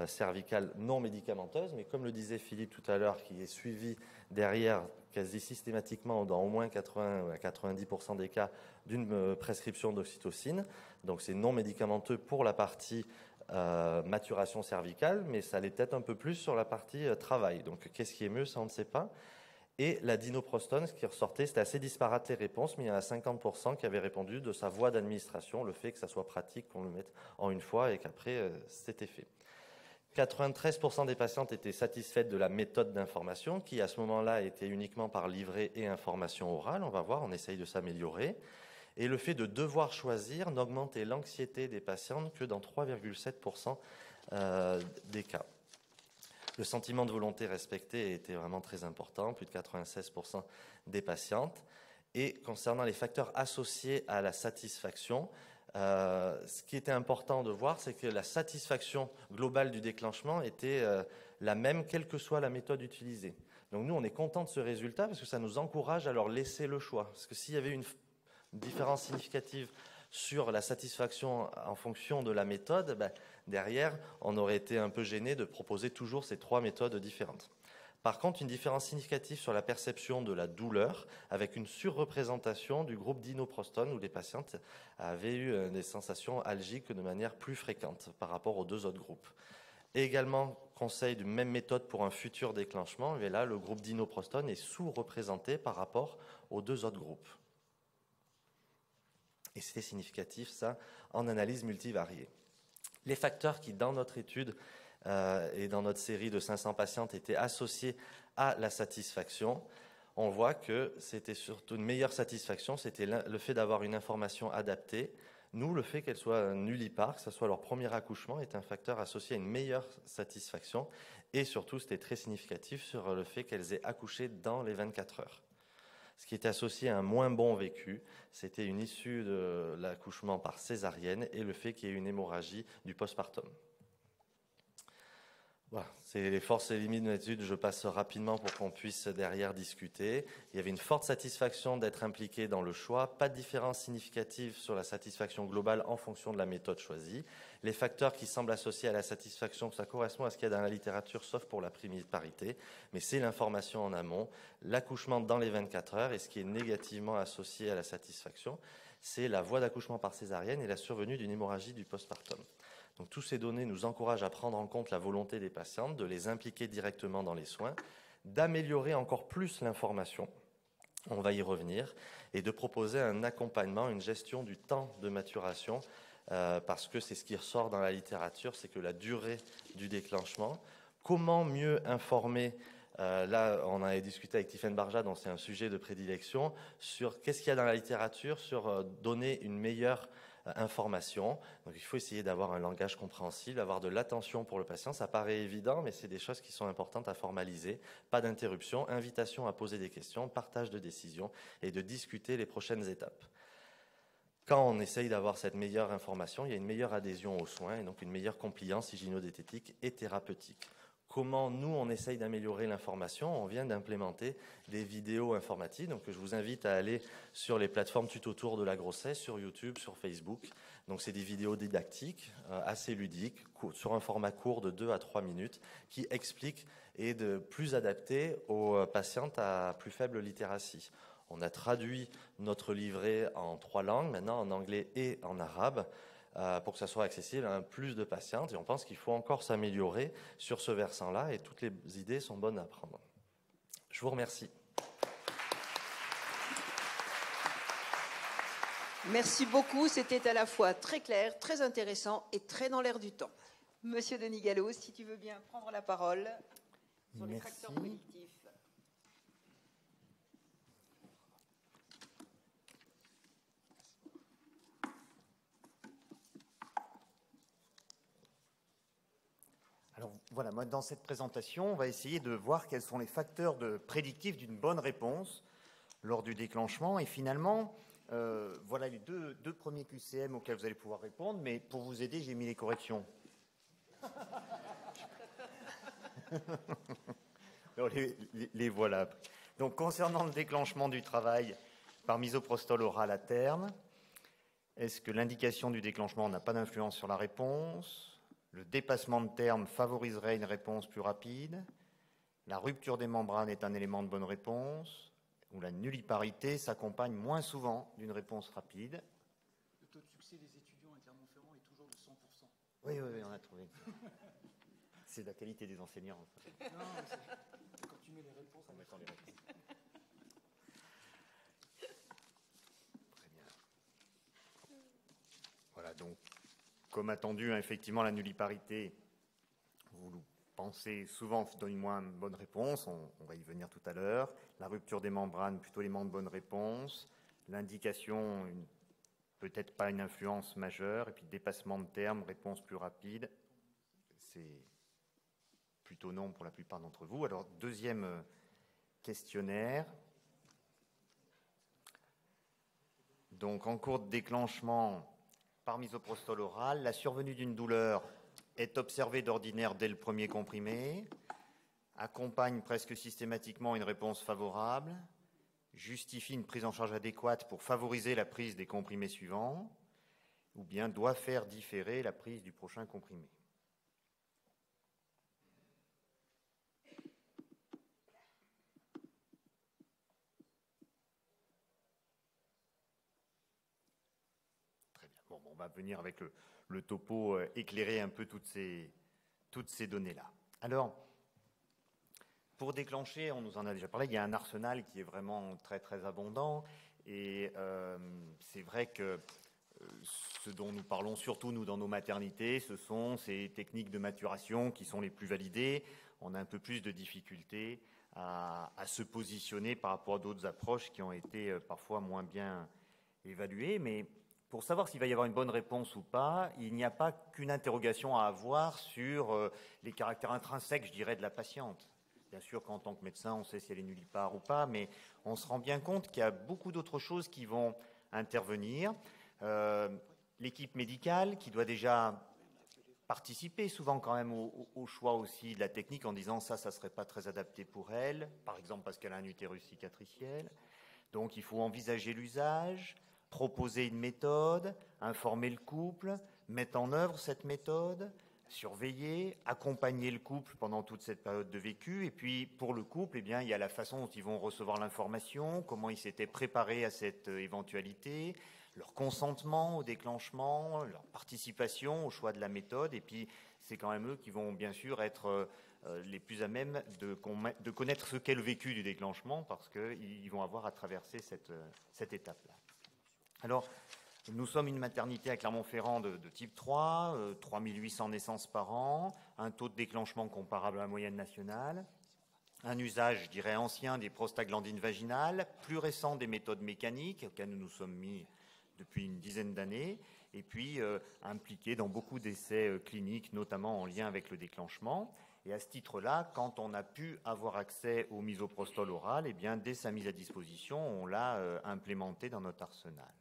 cervicale non médicamenteuse, mais comme le disait Philippe tout à l'heure, qui est suivi derrière quasi systématiquement dans au moins 80 à 90% des cas d'une prescription d'oxytocine. Donc c'est non médicamenteux pour la partie maturation cervicale, mais ça l'est peut-être un peu plus sur la partie travail. Donc qu'est-ce qui est mieux, ça on ne sait pas. Et la dinoprostone, ce qui ressortait, c'était assez disparate les réponses, mais il y en a 50% qui avaient répondu de sa voie d'administration, le fait que ça soit pratique, qu'on le mette en une fois et qu'après c'était fait. 93% des patientes étaient satisfaites de la méthode d'information qui, à ce moment-là, était uniquement par livret et information orale. On va voir, on essaye de s'améliorer. Et le fait de devoir choisir n'augmentait l'anxiété des patientes que dans 3,7% des cas. Le sentiment de volonté respectée était vraiment très important, plus de 96% des patientes. Et concernant les facteurs associés à la satisfaction, ce qui était important de voir, c'est que la satisfaction globale du déclenchement était la même, quelle que soit la méthode utilisée. Donc nous, on est content de ce résultat parce que ça nous encourage à leur laisser le choix. Parce que s'il y avait une différence significative sur la satisfaction en fonction de la méthode, derrière, on aurait été un peu gêné de proposer toujours ces 3 méthodes différentes. Par contre, une différence significative sur la perception de la douleur, avec une surreprésentation du groupe d'inoprostone, où les patientes avaient eu des sensations algiques de manière plus fréquente par rapport aux deux autres groupes. Et également, conseil de même méthode pour un futur déclenchement, et là, le groupe d'inoprostone est sous-représenté par rapport aux deux autres groupes. Et c'était significatif, ça, en analyse multivariée. Les facteurs qui, dans notre étude et dans notre série de 500 patientes, étaient associés à la satisfaction, on voit que c'était surtout une meilleure satisfaction, c'était le fait d'avoir une information adaptée. Nous, le fait qu'elles soient nullipares, que ce soit leur premier accouchement, est un facteur associé à une meilleure satisfaction. Et surtout, c'était très significatif sur le fait qu'elles aient accouché dans les 24 heures. Ce qui était associé à un moins bon vécu, c'était une issue de l'accouchement par césarienne et le fait qu'il y ait une hémorragie du postpartum. Voilà, c'est les forces et limites de l'étude. Je passe rapidement pour qu'on puisse derrière discuter. Il y avait une forte satisfaction d'être impliqué dans le choix, pas de différence significative sur la satisfaction globale en fonction de la méthode choisie. Les facteurs qui semblent associés à la satisfaction, ça correspond à ce qu'il y a dans la littérature, sauf pour la primiparité, mais c'est l'information en amont, l'accouchement dans les 24 heures, et ce qui est négativement associé à la satisfaction, c'est la voie d'accouchement par césarienne et la survenue d'une hémorragie du postpartum. Donc, toutes ces données nous encouragent à prendre en compte la volonté des patientes, de les impliquer directement dans les soins, d'améliorer encore plus l'information, on va y revenir, et de proposer un accompagnement, une gestion du temps de maturation, parce que c'est ce qui ressort dans la littérature, c'est que la durée du déclenchement, comment mieux informer, là on avait discuté avec Tiffaine Barja, dont c'est un sujet de prédilection, sur qu'est-ce qu'il y a dans la littérature, sur donner une meilleure information. Donc il faut essayer d'avoir un langage compréhensible, avoir de l'attention pour le patient. Ça paraît évident, mais c'est des choses qui sont importantes à formaliser. Pas d'interruption, invitation à poser des questions, partage de décisions et de discuter les prochaines étapes. Quand on essaye d'avoir cette meilleure information, il y a une meilleure adhésion aux soins et donc une meilleure compliance hygiéno-diététique et thérapeutique. Comment nous, on essaye d'améliorer l'information? On vient d'implémenter des vidéos informatives. Donc, je vous invite à aller sur les plateformes tuto tour de la grossesse, sur YouTube, sur Facebook. Donc, c'est des vidéos didactiques, assez ludiques, sur un format court de 2 à 3 minutes, qui expliquent et de plus adapté aux patientes à plus faible littératie. On a traduit notre livret en 3 langues, maintenant en anglais et en arabe, pour que ça soit accessible à un plus de patientes. Et on pense qu'il faut encore s'améliorer sur ce versant-là et toutes les idées sont bonnes à prendre. Je vous remercie. Merci beaucoup. C'était à la fois très clair, très intéressant et très dans l'air du temps. Monsieur Denis Gallo, si tu veux bien prendre la parole sur les facteurs prédictifs. Alors voilà, moi dans cette présentation, on va essayer de voir quels sont les facteurs prédictifs d'une bonne réponse lors du déclenchement. Et finalement, voilà les deux premiers QCM auxquels vous allez pouvoir répondre, mais pour vous aider, j'ai mis les corrections. Alors, les voilà. Donc concernant le déclenchement du travail par misoprostol oral à terme, est-ce que l'indication du déclenchement n'a pas d'influence sur la réponse ? Le dépassement de terme favoriserait une réponse plus rapide. La rupture des membranes est un élément de bonne réponse. Ou la nulliparité s'accompagne moins souvent d'une réponse rapide. Le taux de succès des étudiants à Clermont-Ferrand est toujours de 100%. Oui, on a trouvé. C'est la qualité des enseignants. En fait. Non, quand tu mets les réponses, en mettant les réponses. Très bien. Voilà, donc. Comme attendu, effectivement, la nulliparité, vous pensez souvent donne une moins bonne réponse, on va y venir tout à l'heure. La rupture des membranes, plutôt élément de bonne réponse. L'indication, peut-être pas une influence majeure. Et puis dépassement de terme, réponse plus rapide. C'est plutôt non pour la plupart d'entre vous. Alors, deuxième questionnaire. Donc, en cours de déclenchement par misoprostol oral, la survenue d'une douleur est observée d'ordinaire dès le premier comprimé, accompagne presque systématiquement une réponse favorable, justifie une prise en charge adéquate pour favoriser la prise des comprimés suivants, ou bien doit faire différer la prise du prochain comprimé. Bon, on va venir avec le topo éclairer un peu toutes ces données-là. Alors, pour déclencher, on nous en a déjà parlé, il y a un arsenal qui est vraiment très très abondant et c'est vrai que ce dont nous parlons surtout nous dans nos maternités, ce sont ces techniques de maturation qui sont les plus validées. On a un peu plus de difficultés à se positionner par rapport à d'autres approches qui ont été parfois moins bien évaluées, mais pour savoir s'il va y avoir une bonne réponse ou pas, il n'y a pas qu'une interrogation à avoir sur les caractères intrinsèques, je dirais, de la patiente. Bien sûr qu'en tant que médecin, on sait si elle est nullipare ou pas, mais on se rend bien compte qu'il y a beaucoup d'autres choses qui vont intervenir. L'équipe médicale qui doit déjà participer souvent quand même au choix aussi de la technique en disant ça serait pas très adapté pour elle, par exemple parce qu'elle a un utérus cicatriciel. Donc il faut envisager l'usage, proposer une méthode, informer le couple, mettre en œuvre cette méthode, surveiller, accompagner le couple pendant toute cette période de vécu. Et puis, pour le couple, eh bien, il y a la façon dont ils vont recevoir l'information, comment ils s'étaient préparés à cette éventualité, leur consentement au déclenchement, leur participation au choix de la méthode. Et puis, c'est quand même eux qui vont, bien sûr, être les plus à même de connaître ce qu'est le vécu du déclenchement, parce qu'ils vont avoir à traverser cette étape-là. Alors, nous sommes une maternité à Clermont-Ferrand de type 3, 3800 naissances par an, un taux de déclenchement comparable à la moyenne nationale, un usage, je dirais, ancien des prostaglandines vaginales, plus récent des méthodes mécaniques, auxquelles nous nous sommes mis depuis une dizaine d'années, et puis impliqué dans beaucoup d'essais cliniques, notamment en lien avec le déclenchement. Et à ce titre-là, quand on a pu avoir accès au misoprostol oral, eh bien, dès sa mise à disposition, on l'a implémenté dans notre arsenal.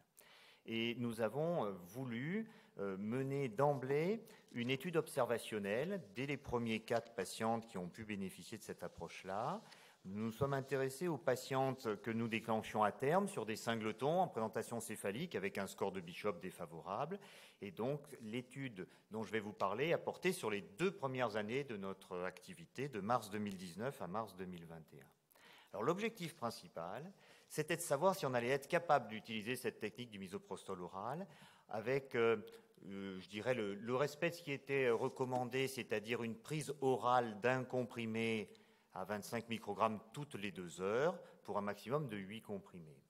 Et nous avons voulu mener d'emblée une étude observationnelle dès les premiers 4 patientes qui ont pu bénéficier de cette approche-là. Nous nous sommes intéressés aux patientes que nous déclenchions à terme sur des singletons en présentation céphalique avec un score de Bishop défavorable. Et donc l'étude dont je vais vous parler a porté sur les 2 premières années de notre activité, de mars 2019 à mars 2021. Alors l'objectif principal, c'était de savoir si on allait être capable d'utiliser cette technique du misoprostol oral avec, je dirais, le respect de ce qui était recommandé, c'est-à-dire une prise orale d'un comprimé à 25 microgrammes toutes les 2 heures pour un maximum de 8 comprimés.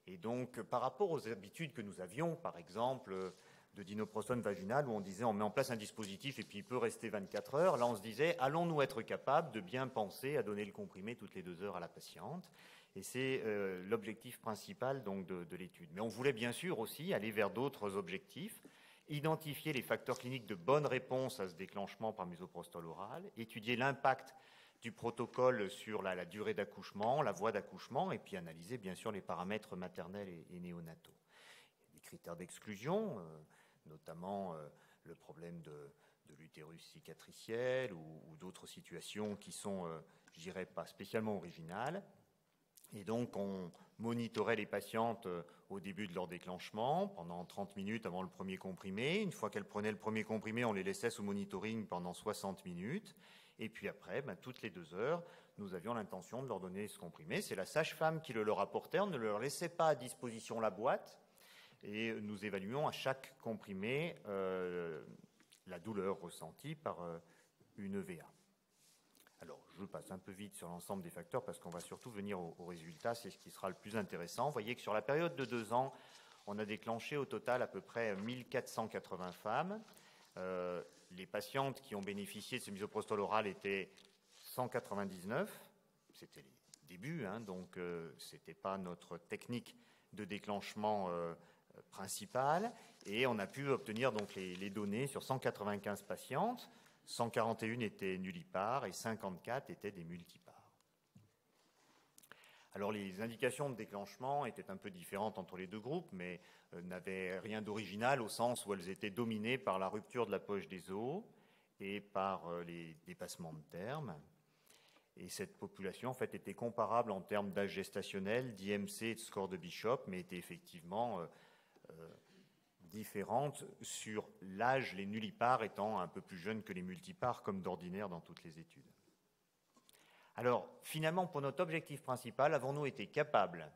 Et donc, par rapport aux habitudes que nous avions, par exemple, de dinoprostone vaginal, où on disait on met en place un dispositif et puis il peut rester 24 heures, là on se disait allons-nous être capables de bien penser à donner le comprimé toutes les 2 heures à la patiente. Et c'est l'objectif principal donc, de l'étude. Mais on voulait bien sûr aussi aller vers d'autres objectifs, identifier les facteurs cliniques de bonne réponse à ce déclenchement par misoprostol oral, étudier l'impact du protocole sur la durée d'accouchement, la voie d'accouchement, et puis analyser bien sûr les paramètres maternels et néonataux. Les critères d'exclusion, notamment le problème de l'utérus cicatriciel ou d'autres situations qui sont, je dirais, pas spécialement originales. Et donc, on monitorait les patientes au début de leur déclenchement, pendant 30 minutes avant le premier comprimé. Une fois qu'elles prenaient le premier comprimé, on les laissait sous monitoring pendant 60 minutes. Et puis après, toutes les 2 heures, nous avions l'intention de leur donner ce comprimé. C'est la sage-femme qui le leur apportait. On ne leur laissait pas à disposition la boîte. Et nous évaluions à chaque comprimé la douleur ressentie par une EVA. Alors, je passe un peu vite sur l'ensemble des facteurs parce qu'on va surtout venir au résultat, c'est ce qui sera le plus intéressant. Vous voyez que sur la période de 2 ans, on a déclenché au total à peu près 1480 femmes. Les patientes qui ont bénéficié de ce misoprostol oral étaient 199. C'était les débuts, donc ce n'était pas notre technique de déclenchement principale. Et on a pu obtenir donc les données sur 195 patientes. 141 étaient nullipares et 54 étaient des multipares. Alors les indications de déclenchement étaient un peu différentes entre les 2 groupes, mais n'avaient rien d'original au sens où elles étaient dominées par la rupture de la poche des os et par les dépassements de terme. Et cette population en fait était comparable en termes d'âge gestationnel, d'IMC et de score de Bishop, mais était effectivement différentes sur l'âge, les nullipares étant un peu plus jeunes que les multipares, comme d'ordinaire dans toutes les études. Alors, finalement, pour notre objectif principal, avons-nous été capables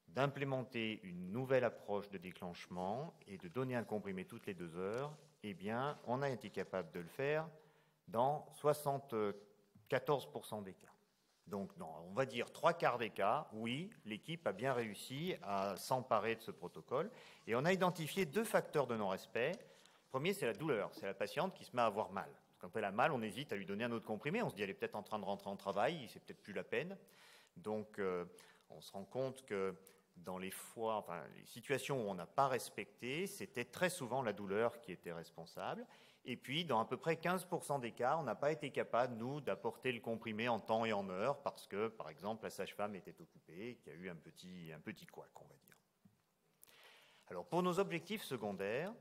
d'implémenter une nouvelle approche de déclenchement et de donner un comprimé toutes les 2 heures, eh bien, on a été capable de le faire dans 74% des cas. Donc, on va dire 3/4 des cas, oui, l'équipe a bien réussi à s'emparer de ce protocole. Et on a identifié 2 facteurs de non-respect. Le premier, c'est la douleur. C'est la patiente qui se met à avoir mal. Quand elle a mal, on hésite à lui donner un autre comprimé. On se dit, elle est peut-être en train de rentrer en travail, c'est peut-être plus la peine. Donc, on se rend compte que dans les situations où on n'a pas respecté, c'était très souvent la douleur qui était responsable. Et puis, dans à peu près 15% des cas, on n'a pas été capable, nous, d'apporter le comprimé en temps et en heure parce que, par exemple, la sage-femme était occupée et qu'il y a eu un petit couac, on va dire. Alors, pour nos objectifs secondaires,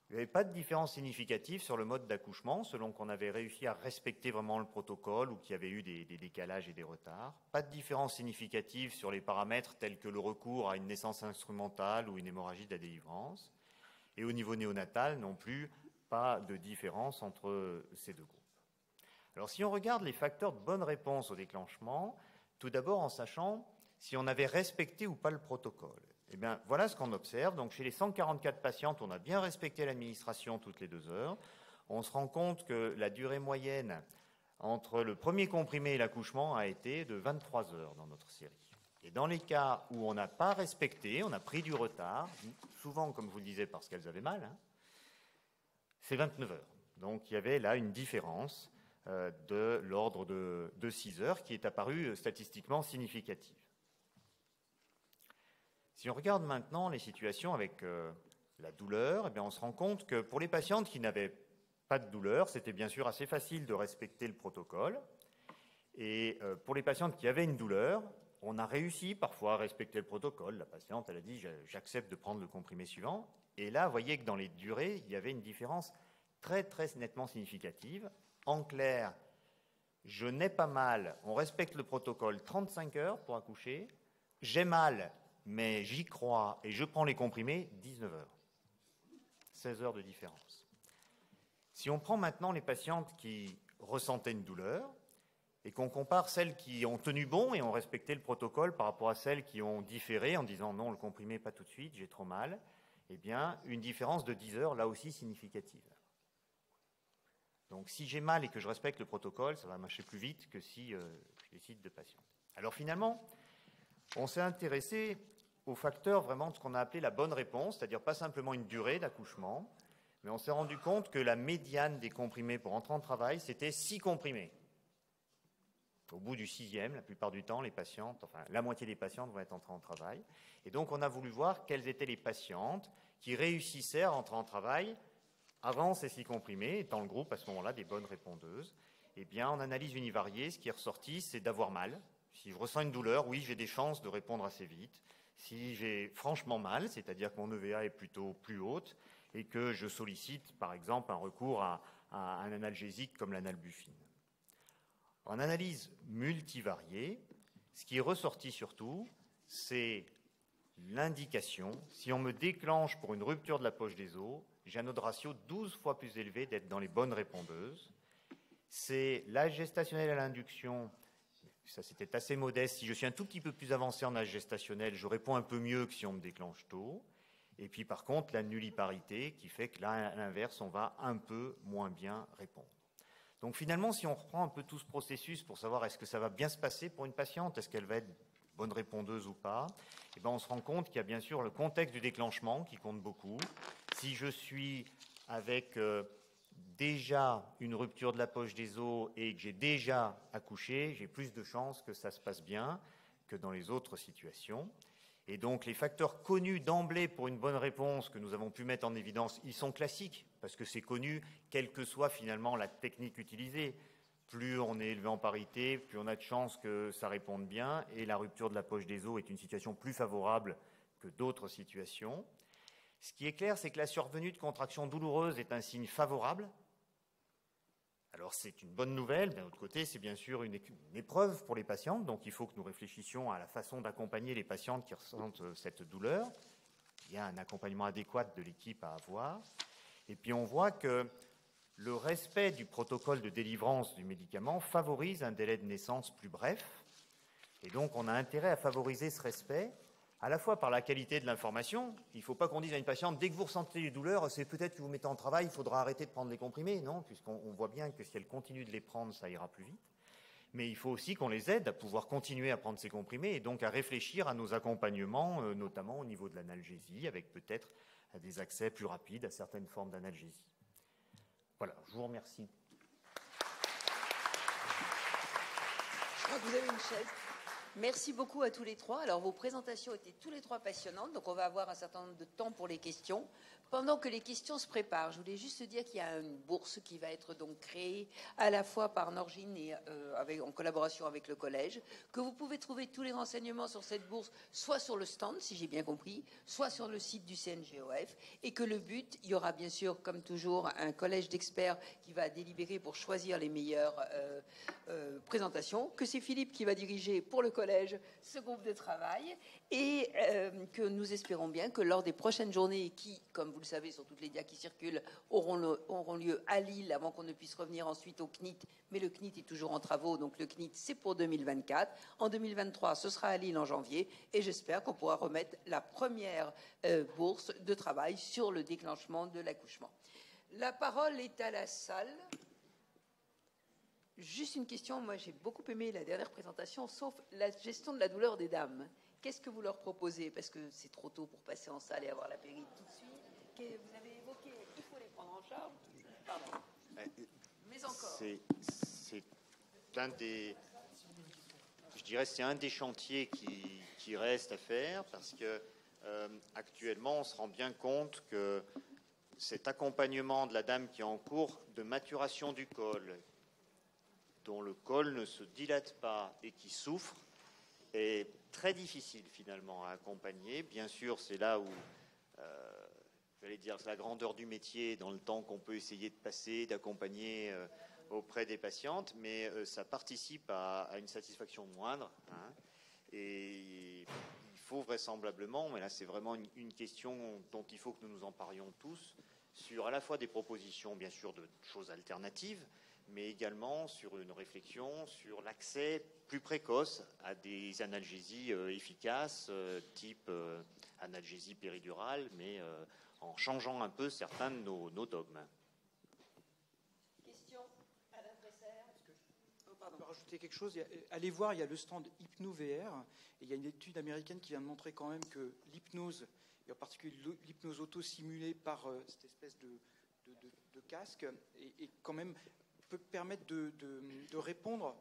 il n'y avait pas de différence significative sur le mode d'accouchement, selon qu'on avait réussi à respecter vraiment le protocole ou qu'il y avait eu des décalages et des retards. Pas de différence significative sur les paramètres tels que le recours à une naissance instrumentale ou une hémorragie de la délivrance. Et au niveau néonatal, non plus, pas de différence entre ces 2 groupes. Alors, si on regarde les facteurs de bonne réponse au déclenchement, tout d'abord en sachant si on avait respecté ou pas le protocole. Eh bien, voilà ce qu'on observe. Donc, chez les 144 patientes, on a bien respecté l'administration toutes les 2 heures. On se rend compte que la durée moyenne entre le premier comprimé et l'accouchement a été de 23 heures dans notre série. Et dans les cas où on n'a pas respecté, on a pris du retard, souvent, comme je vous le disais, parce qu'elles avaient mal, c'est 29 heures. Donc, il y avait là une différence de l'ordre de 6 heures qui est apparue statistiquement significative. Si on regarde maintenant les situations avec la douleur, eh bien on se rend compte que pour les patientes qui n'avaient pas de douleur, c'était bien sûr assez facile de respecter le protocole. Et pour les patientes qui avaient une douleur, on a réussi parfois à respecter le protocole. La patiente, elle a dit « j'accepte de prendre le comprimé suivant ». Et là, vous voyez que dans les durées, il y avait une différence très très nettement significative. En clair, je n'ai pas mal, on respecte le protocole 35 heures pour accoucher, j'ai mal, mais j'y crois et je prends les comprimés 19 heures. 16 heures de différence. Si on prend maintenant les patientes qui ressentaient une douleur et qu'on compare celles qui ont tenu bon et ont respecté le protocole par rapport à celles qui ont différé en disant non, le comprimé pas tout de suite, j'ai trop mal, eh bien une différence de 10 heures là aussi significative. Donc si j'ai mal et que je respecte le protocole, ça va marcher plus vite que si je décide de patienter. Alors finalement, on s'est intéressé aux facteurs vraiment de ce qu'on a appelé la bonne réponse, c'est-à-dire pas simplement une durée d'accouchement, mais on s'est rendu compte que la médiane des comprimés pour entrer en travail, c'était 6 comprimés. Au bout du 6e, la plupart du temps, les patientes, enfin la moitié des patientes vont être entrées en travail. Et donc on a voulu voir quelles étaient les patientes qui réussissaient à entrer en travail avant ces 6 comprimés, étant le groupe à ce moment-là des bonnes répondeuses. Eh bien, en analyse univariée, ce qui est ressorti, c'est d'avoir mal. Si je ressens une douleur, oui, j'ai des chances de répondre assez vite. Si j'ai franchement mal, c'est-à-dire que mon EVA est plutôt plus haute et que je sollicite, par exemple, un recours à un analgésique comme l'analbufine. En analyse multivariée, ce qui est ressorti surtout, c'est l'indication. Si on me déclenche pour une rupture de la poche des os, j'ai un odds ratio 12 fois plus élevé d'être dans les bonnes répondeuses. C'est l'âge gestationnel à l'induction. Ça, c'était assez modeste. Si je suis un tout petit peu plus avancé en âge gestationnel, je réponds un peu mieux que si on me déclenche tôt. Et puis, par contre, la nulliparité qui fait que là, à l'inverse, on va un peu moins bien répondre. Donc, finalement, si on reprend un peu tout ce processus pour savoir est-ce que ça va bien se passer pour une patiente, est-ce qu'elle va être bonne répondeuse ou pas, eh bien, on se rend compte qu'il y a bien sûr le contexte du déclenchement qui compte beaucoup. Si je suis avec déjà une rupture de la poche des os et que j'ai déjà accouché, j'ai plus de chances que ça se passe bien que dans les autres situations. Et donc les facteurs connus d'emblée pour une bonne réponse que nous avons pu mettre en évidence, ils sont classiques, parce que c'est connu, quelle que soit finalement la technique utilisée. Plus on est élevé en parité, plus on a de chances que ça réponde bien, et la rupture de la poche des os est une situation plus favorable que d'autres situations. Ce qui est clair, c'est que la survenue de contractions douloureuses est un signe favorable. Alors c'est une bonne nouvelle, d'un autre côté c'est bien sûr une épreuve pour les patientes, donc il faut que nous réfléchissions à la façon d'accompagner les patientes qui ressentent cette douleur. Il y a un accompagnement adéquat de l'équipe à avoir. Et puis on voit que le respect du protocole de délivrance du médicament favorise un délai de naissance plus bref. Et donc on a intérêt à favoriser ce respect à la fois par la qualité de l'information. Il ne faut pas qu'on dise à une patiente, dès que vous ressentez des douleurs, c'est peut-être que vous mettez en travail, il faudra arrêter de prendre les comprimés. Non, puisqu'on voit bien que si elle continue de les prendre, ça ira plus vite. Mais il faut aussi qu'on les aide à pouvoir continuer à prendre ces comprimés et donc à réfléchir à nos accompagnements, notamment au niveau de l'analgésie, avec peut-être des accès plus rapides à certaines formes d'analgésie. Voilà, je vous remercie. Je crois que vous avez une chaise. Merci beaucoup à tous les trois. Alors, vos présentations étaient tous les trois passionnantes, donc on va avoir un certain nombre de temps pour les questions. Pendant que les questions se préparent, je voulais juste dire qu'il y a une bourse qui va être donc créée à la fois par Norgine et en collaboration avec le collège, que vous pouvez trouver tous les renseignements sur cette bourse, soit sur le stand, si j'ai bien compris, soit sur le site du CNGOF, et que le but, il y aura bien sûr, comme toujours, un collège d'experts qui va délibérer pour choisir les meilleures présentations, que c'est Philippe qui va diriger pour le collège ce groupe de travail, et que nous espérons bien que lors des prochaines journées qui, comme vous le savez, sur toutes les dias qui circulent, auront lieu à Lille avant qu'on ne puisse revenir ensuite au CNIT. Mais le CNIT est toujours en travaux, donc le CNIT, c'est pour 2024. En 2023, ce sera à Lille en janvier. Et j'espère qu'on pourra remettre la première bourse de travail sur le déclenchement de l'accouchement. La parole est à la salle. Juste une question. Moi, j'ai beaucoup aimé la dernière présentation, sauf la gestion de la douleur des dames. Qu'est-ce que vous leur proposez? Parce que c'est trop tôt pour passer en salle et avoir la péri tout de suite. Vous avez évoqué qu'il faut les prendre en charge. Pardon. Mais encore. C'est un des, je dirais, c'est un des chantiers qui reste à faire parce que actuellement, on se rend bien compte que cet accompagnement de la dame qui est en cours de maturation du col, dont le col ne se dilate pas et qui souffre, est très difficile finalement à accompagner. Bien sûr, c'est là où j'allais dire la grandeur du métier dans le temps qu'on peut essayer de passer, d'accompagner auprès des patientes, mais ça participe à une satisfaction moindre. Hein, et il faut vraisemblablement, mais là c'est vraiment une question dont il faut que nous nous emparions tous, sur à la fois des propositions bien sûr de choses alternatives, mais également sur une réflexion sur l'accès plus précoce à des analgésies efficaces, type analgésie péridurale, mais en changeant un peu certains de nos dogmes. Question à l'adversaire. Je peux rajouter quelque chose. Allez voir, il y a le stand HypnoVR, et il y a une étude américaine qui vient de montrer quand même que l'hypnose, et en particulier l'hypnose auto-simulée par cette espèce de casque, et quand même peut permettre de répondre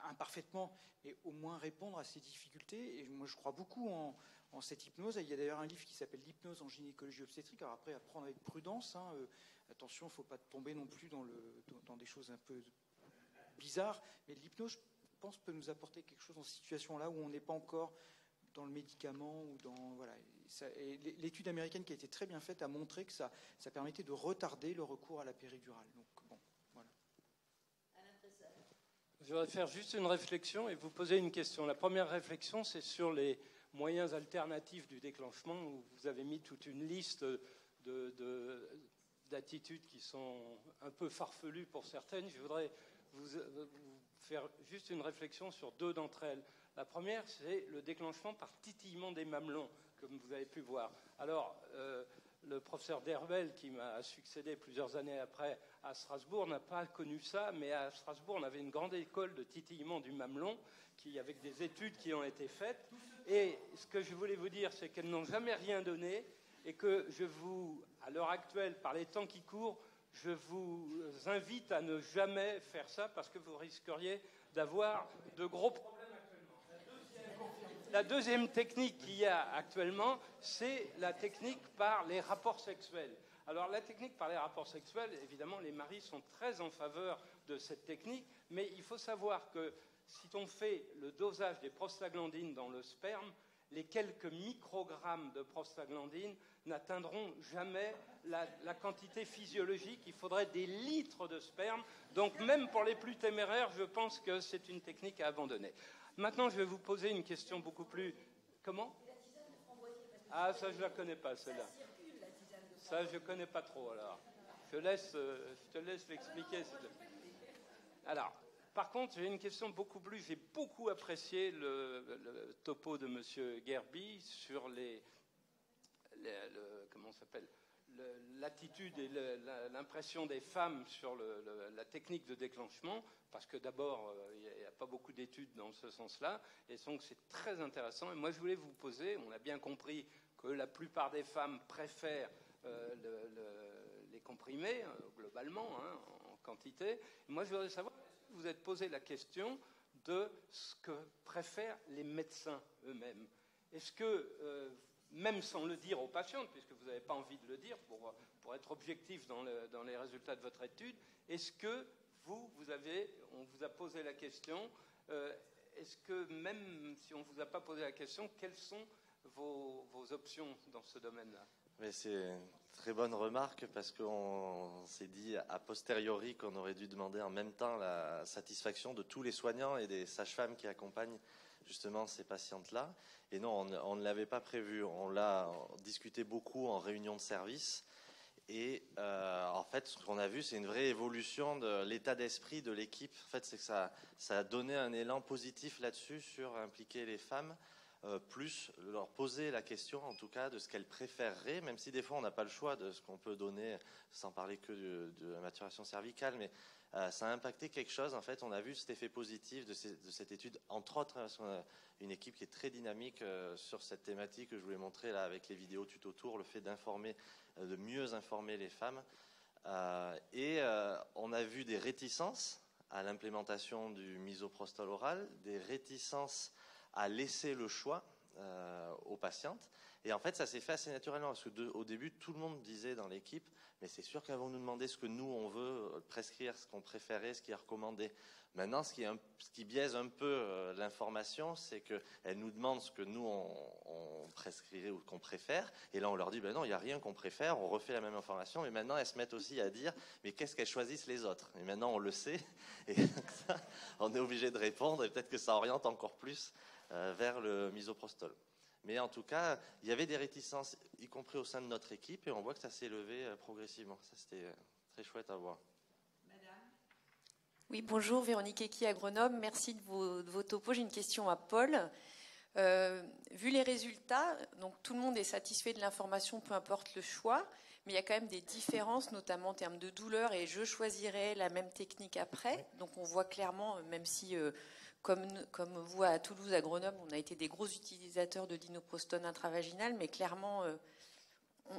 imparfaitement, mais au moins répondre à ces difficultés. Et moi, je crois beaucoup en cette hypnose. Il y a d'ailleurs un livre qui s'appelle L'hypnose en gynécologie obstétrique. Alors après, à prendre avec prudence. Hein, attention, il ne faut pas tomber non plus dans des choses un peu bizarres. Mais l'hypnose, je pense, peut nous apporter quelque chose dans cette situation-là où on n'est pas encore dans le médicament ou dans voilà. Et l'étude américaine qui a été très bien faite a montré que ça permettait de retarder le recours à la péridurale. Donc bon, voilà. Je voudrais faire juste une réflexion et vous poser une question. La première réflexion, c'est sur les moyens alternatifs du déclenchement, où vous avez mis toute une liste d'attitudes qui sont un peu farfelues pour certaines. Je voudrais vous faire juste une réflexion sur deux d'entre elles. La première, c'est le déclenchement par titillement des mamelons, comme vous avez pu voir. Alors, le professeur Derbel, qui m'a succédé plusieurs années après à Strasbourg, n'a pas connu ça, mais à Strasbourg, on avait une grande école de titillement du mamelon, avec des études qui ont été faites. Et ce que je voulais vous dire, c'est qu'elles n'ont jamais rien donné, et que à l'heure actuelle, par les temps qui courent, je vous invite à ne jamais faire ça, parce que vous risqueriez d'avoir de gros problèmes. La deuxième technique qu'il y a actuellement, c'est la technique par les rapports sexuels. Alors la technique par les rapports sexuels, évidemment, les maris sont très en faveur de cette technique, mais il faut savoir que si on fait le dosage des prostaglandines dans le sperme, les quelques microgrammes de prostaglandines n'atteindront jamais la quantité physiologique. Il faudrait des litres de sperme. Donc même pour les plus téméraires, je pense que c'est une technique à abandonner. Maintenant, je vais vous poser une question beaucoup plus... Comment ? Ah, ça, je ne la connais pas, celle-là. Ça, je ne connais pas trop, alors. Je te laisse l'expliquer. Alors, Par contre, j'ai une question beaucoup plus. J'ai beaucoup apprécié le topo de M. Gerby sur comment ça s'appelle, l'attitude et l'impression des femmes sur la technique de déclenchement, parce que d'abord, il n'y a pas beaucoup d'études dans ce sens-là, et donc c'est très intéressant. Et moi, je voulais vous poser, on a bien compris que la plupart des femmes préfèrent les comprimés, globalement, hein, en quantité. Et moi, je voudrais savoir, est-ce que vous êtes posé la question de ce que préfèrent les médecins eux-mêmes? Est-ce que, même sans le dire aux patientes, puisque vous n'avez pas envie de le dire pour être objectif dans les résultats de votre étude, est-ce que on vous a posé la question, est-ce que même si on ne vous a pas posé la question, quelles sont vos options dans ce domaine-là? Mais c'est une très bonne remarque parce qu'on s'est dit a posteriori qu'on aurait dû demander en même temps la satisfaction de tous les soignants et des sages-femmes qui accompagnent justement ces patientes-là. Et non, on ne l'avait pas prévu. On l'a discuté beaucoup en réunion de service. Et en fait, ce qu'on a vu, c'est une vraie évolution de l'état d'esprit de l'équipe. En fait, c'est que ça a donné un élan positif là-dessus sur impliquer les femmes. Plus leur poser la question, en tout cas, de ce qu'elles préféreraient, même si des fois on n'a pas le choix de ce qu'on peut donner, sans parler que de la maturation cervicale, mais ça a impacté quelque chose. En fait, on a vu cet effet positif de cette étude, entre autres, parce qu'on a une équipe qui est très dynamique sur cette thématique que je vous ai montré là avec les vidéos tuto tour, le fait d'informer, de mieux informer les femmes. Et on a vu des réticences à l'implémentation du misoprostol oral, des réticences à laisser le choix aux patientes. Et en fait, ça s'est fait assez naturellement, parce qu'au début, tout le monde disait dans l'équipe, mais c'est sûr qu'elles vont nous demander ce que nous, on veut prescrire, ce qu'on préférait, ce qui est recommandé. Maintenant, ce qui biaise un peu l'information, c'est qu'elles nous demandent ce que nous, on prescrirait ou qu'on préfère. Et là, on leur dit, ben non, il n'y a rien qu'on préfère, on refait la même information. Mais maintenant, elles se mettent aussi à dire, mais qu'est-ce qu'elles choisissent les autres? Et maintenant, on le sait. Et ça, on est obligé de répondre, et peut-être que ça oriente encore plus vers le misoprostol. Mais en tout cas, il y avait des réticences, y compris au sein de notre équipe, et on voit que ça s'est élevé progressivement. Ça, c'était très chouette à voir. Madame. Oui, bonjour, Véronique Equi à Grenoble. Merci de vos topos. J'ai une question à Paul. Vu les résultats, donc tout le monde est satisfait de l'information, peu importe le choix, mais il y a quand même des différences, notamment en termes de douleur, et je choisirais la même technique après. Donc on voit clairement, même si... Comme vous à Toulouse, à Grenoble, on a été des gros utilisateurs de dinoprostone intravaginal, mais clairement,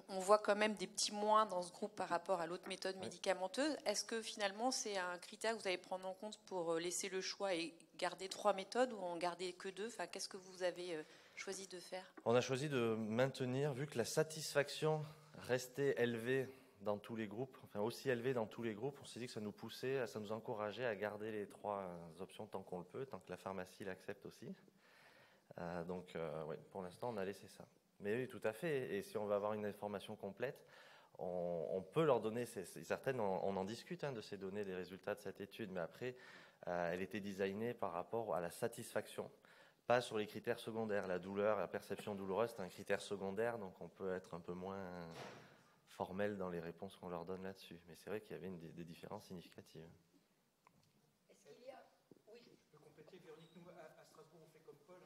on voit quand même des petits moins dans ce groupe par rapport à l'autre méthode médicamenteuse. Est-ce que finalement, c'est un critère que vous allez prendre en compte pour laisser le choix et garder 3 méthodes ou en garder que 2? Enfin, qu'est-ce que vous avez choisi de faire? On a choisi de maintenir, vu que la satisfaction restait élevée dans tous les groupes, enfin aussi élevé dans tous les groupes, on s'est dit que ça nous poussait, ça nous encourageait à garder les 3 options tant qu'on le peut, tant que la pharmacie l'accepte aussi. Donc, oui, pour l'instant, on a laissé ça. Mais oui, tout à fait. Et si on veut avoir une information complète, on peut leur donner, certaines, on en discute de ces données, des résultats de cette étude, mais après, elle était designée par rapport à la satisfaction, pas sur les critères secondaires. La douleur, la perception douloureuse, c'est un critère secondaire, donc on peut être un peu moins formel dans les réponses qu'on leur donne là-dessus. Mais c'est vrai qu'il y avait des différences significatives. Est-ce qu'il y a... Oui. Je peux compléter, Véronique. Nous, à Strasbourg, on fait comme Paul,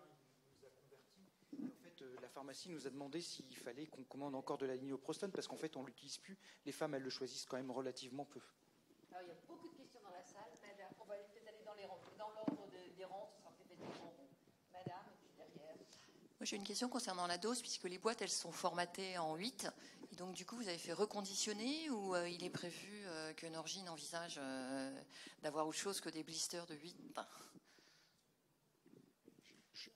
il nous a convertis. En fait, la pharmacie nous a demandé s'il fallait qu'on commande encore de la dinoprostone, parce qu'en fait, on ne l'utilise plus. Les femmes, elles le choisissent quand même relativement peu. Alors, il y a beaucoup de questions dans la salle. Madame, on va peut-être aller dans l'ordre des rangs, ce sera peut-être en rond. Madame, et puis derrière. Moi, j'ai une question concernant la dose, puisque les boîtes, elles sont formatées en 8. Et donc, du coup, vous avez fait reconditionner ou il est prévu que Norgine envisage d'avoir autre chose que des blisters de 8?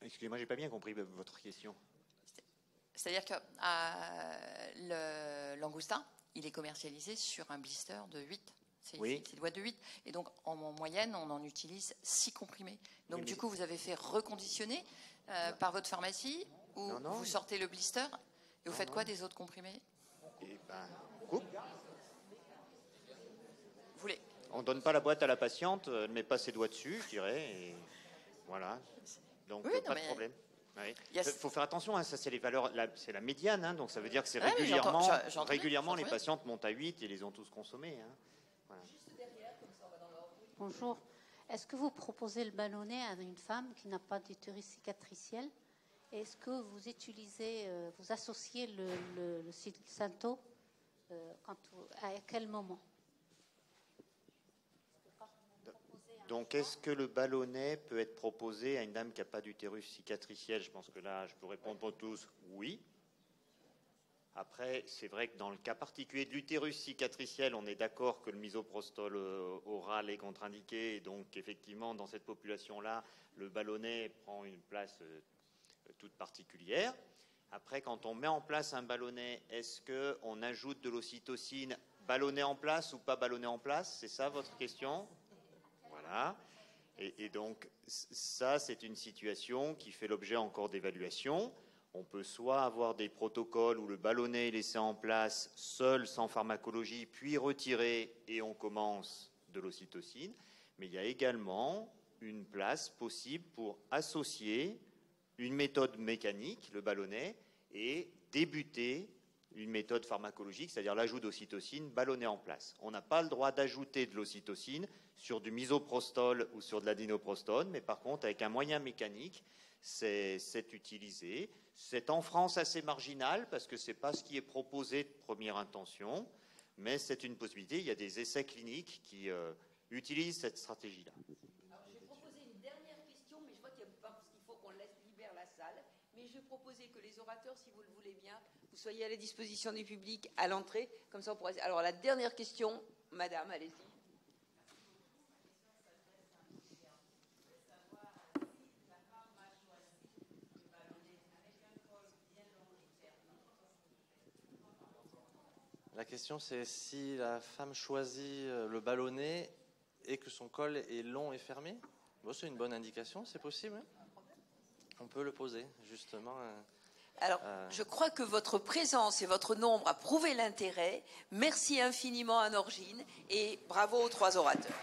Excusez-moi, j'ai pas bien compris votre question. C'est-à-dire que l'Angostin, il est commercialisé sur un blister de 8. C'est des boîtes de 8. Et donc, en moyenne, on en utilise 6 comprimés. Donc, du coup, vous avez fait reconditionner par votre pharmacie ou vous sortez le blister et vous faites quoi des autres comprimés? Eh ben, on coupe. On donne pas la boîte à la patiente, elle met pas ses doigts dessus, je dirais, et voilà. Donc pas de problème. Il faut faire attention, ça c'est les valeurs, c'est la médiane, donc ça veut dire que c'est régulièrement les patientes montent à 8 et les ont tous consommés. Voilà. Juste derrière, comme ça on va dans l'ordre. Bonjour. Est-ce que vous proposez le ballonnet à une femme qui n'a pas d'utérus cicatriciel? Est-ce que vous utilisez, vous associez le Synto à quel moment? Donc, est-ce que le ballonnet peut être proposé à une dame qui n'a pas d'utérus cicatriciel? Je pense que là, je peux répondre pour tous, oui. Après, c'est vrai que dans le cas particulier de l'utérus cicatriciel, on est d'accord que le misoprostol oral est contre-indiqué. Et donc, effectivement, dans cette population-là, le ballonnet prend une place toute particulière. Après, quand on met en place un ballonnet, est-ce qu'on ajoute de l'ocytocine ballonnet en place ou pas ballonnet en place? C'est ça votre question? Voilà. Et donc, ça, c'est une situation qui fait l'objet encore d'évaluation. On peut soit avoir des protocoles où le ballonnet est laissé en place seul, sans pharmacologie, puis retiré et on commence de l'ocytocine. Mais il y a également une place possible pour associer une méthode mécanique, le ballonnet, et débuter une méthode pharmacologique, c'est-à-dire l'ajout d'ocytocine ballonnet en place. On n'a pas le droit d'ajouter de l'ocytocine sur du misoprostol ou sur de l'adinoprostone, mais par contre, avec un moyen mécanique, c'est utilisé. C'est en France assez marginal parce que ce n'est pas ce qui est proposé de première intention, mais c'est une possibilité. Il y a des essais cliniques qui utilisent cette stratégie-là. Alors, je vais proposer une dernière question, mais je vois qu'il faut qu'on libère la salle. Mais je vais proposer que les orateurs, si vous le voulez bien, vous soyez à la disposition du public à l'entrée. Comme ça, on pourra... Alors, la dernière question, madame, allez-y. La question, c'est si la femme choisit le ballonnet et que son col est long et fermé. Bon, c'est une bonne indication, c'est possible. Hein, on peut le poser, justement. Alors, je crois que votre présence et votre nombre a prouvé l'intérêt. Merci infiniment à Norgine et bravo aux 3 orateurs.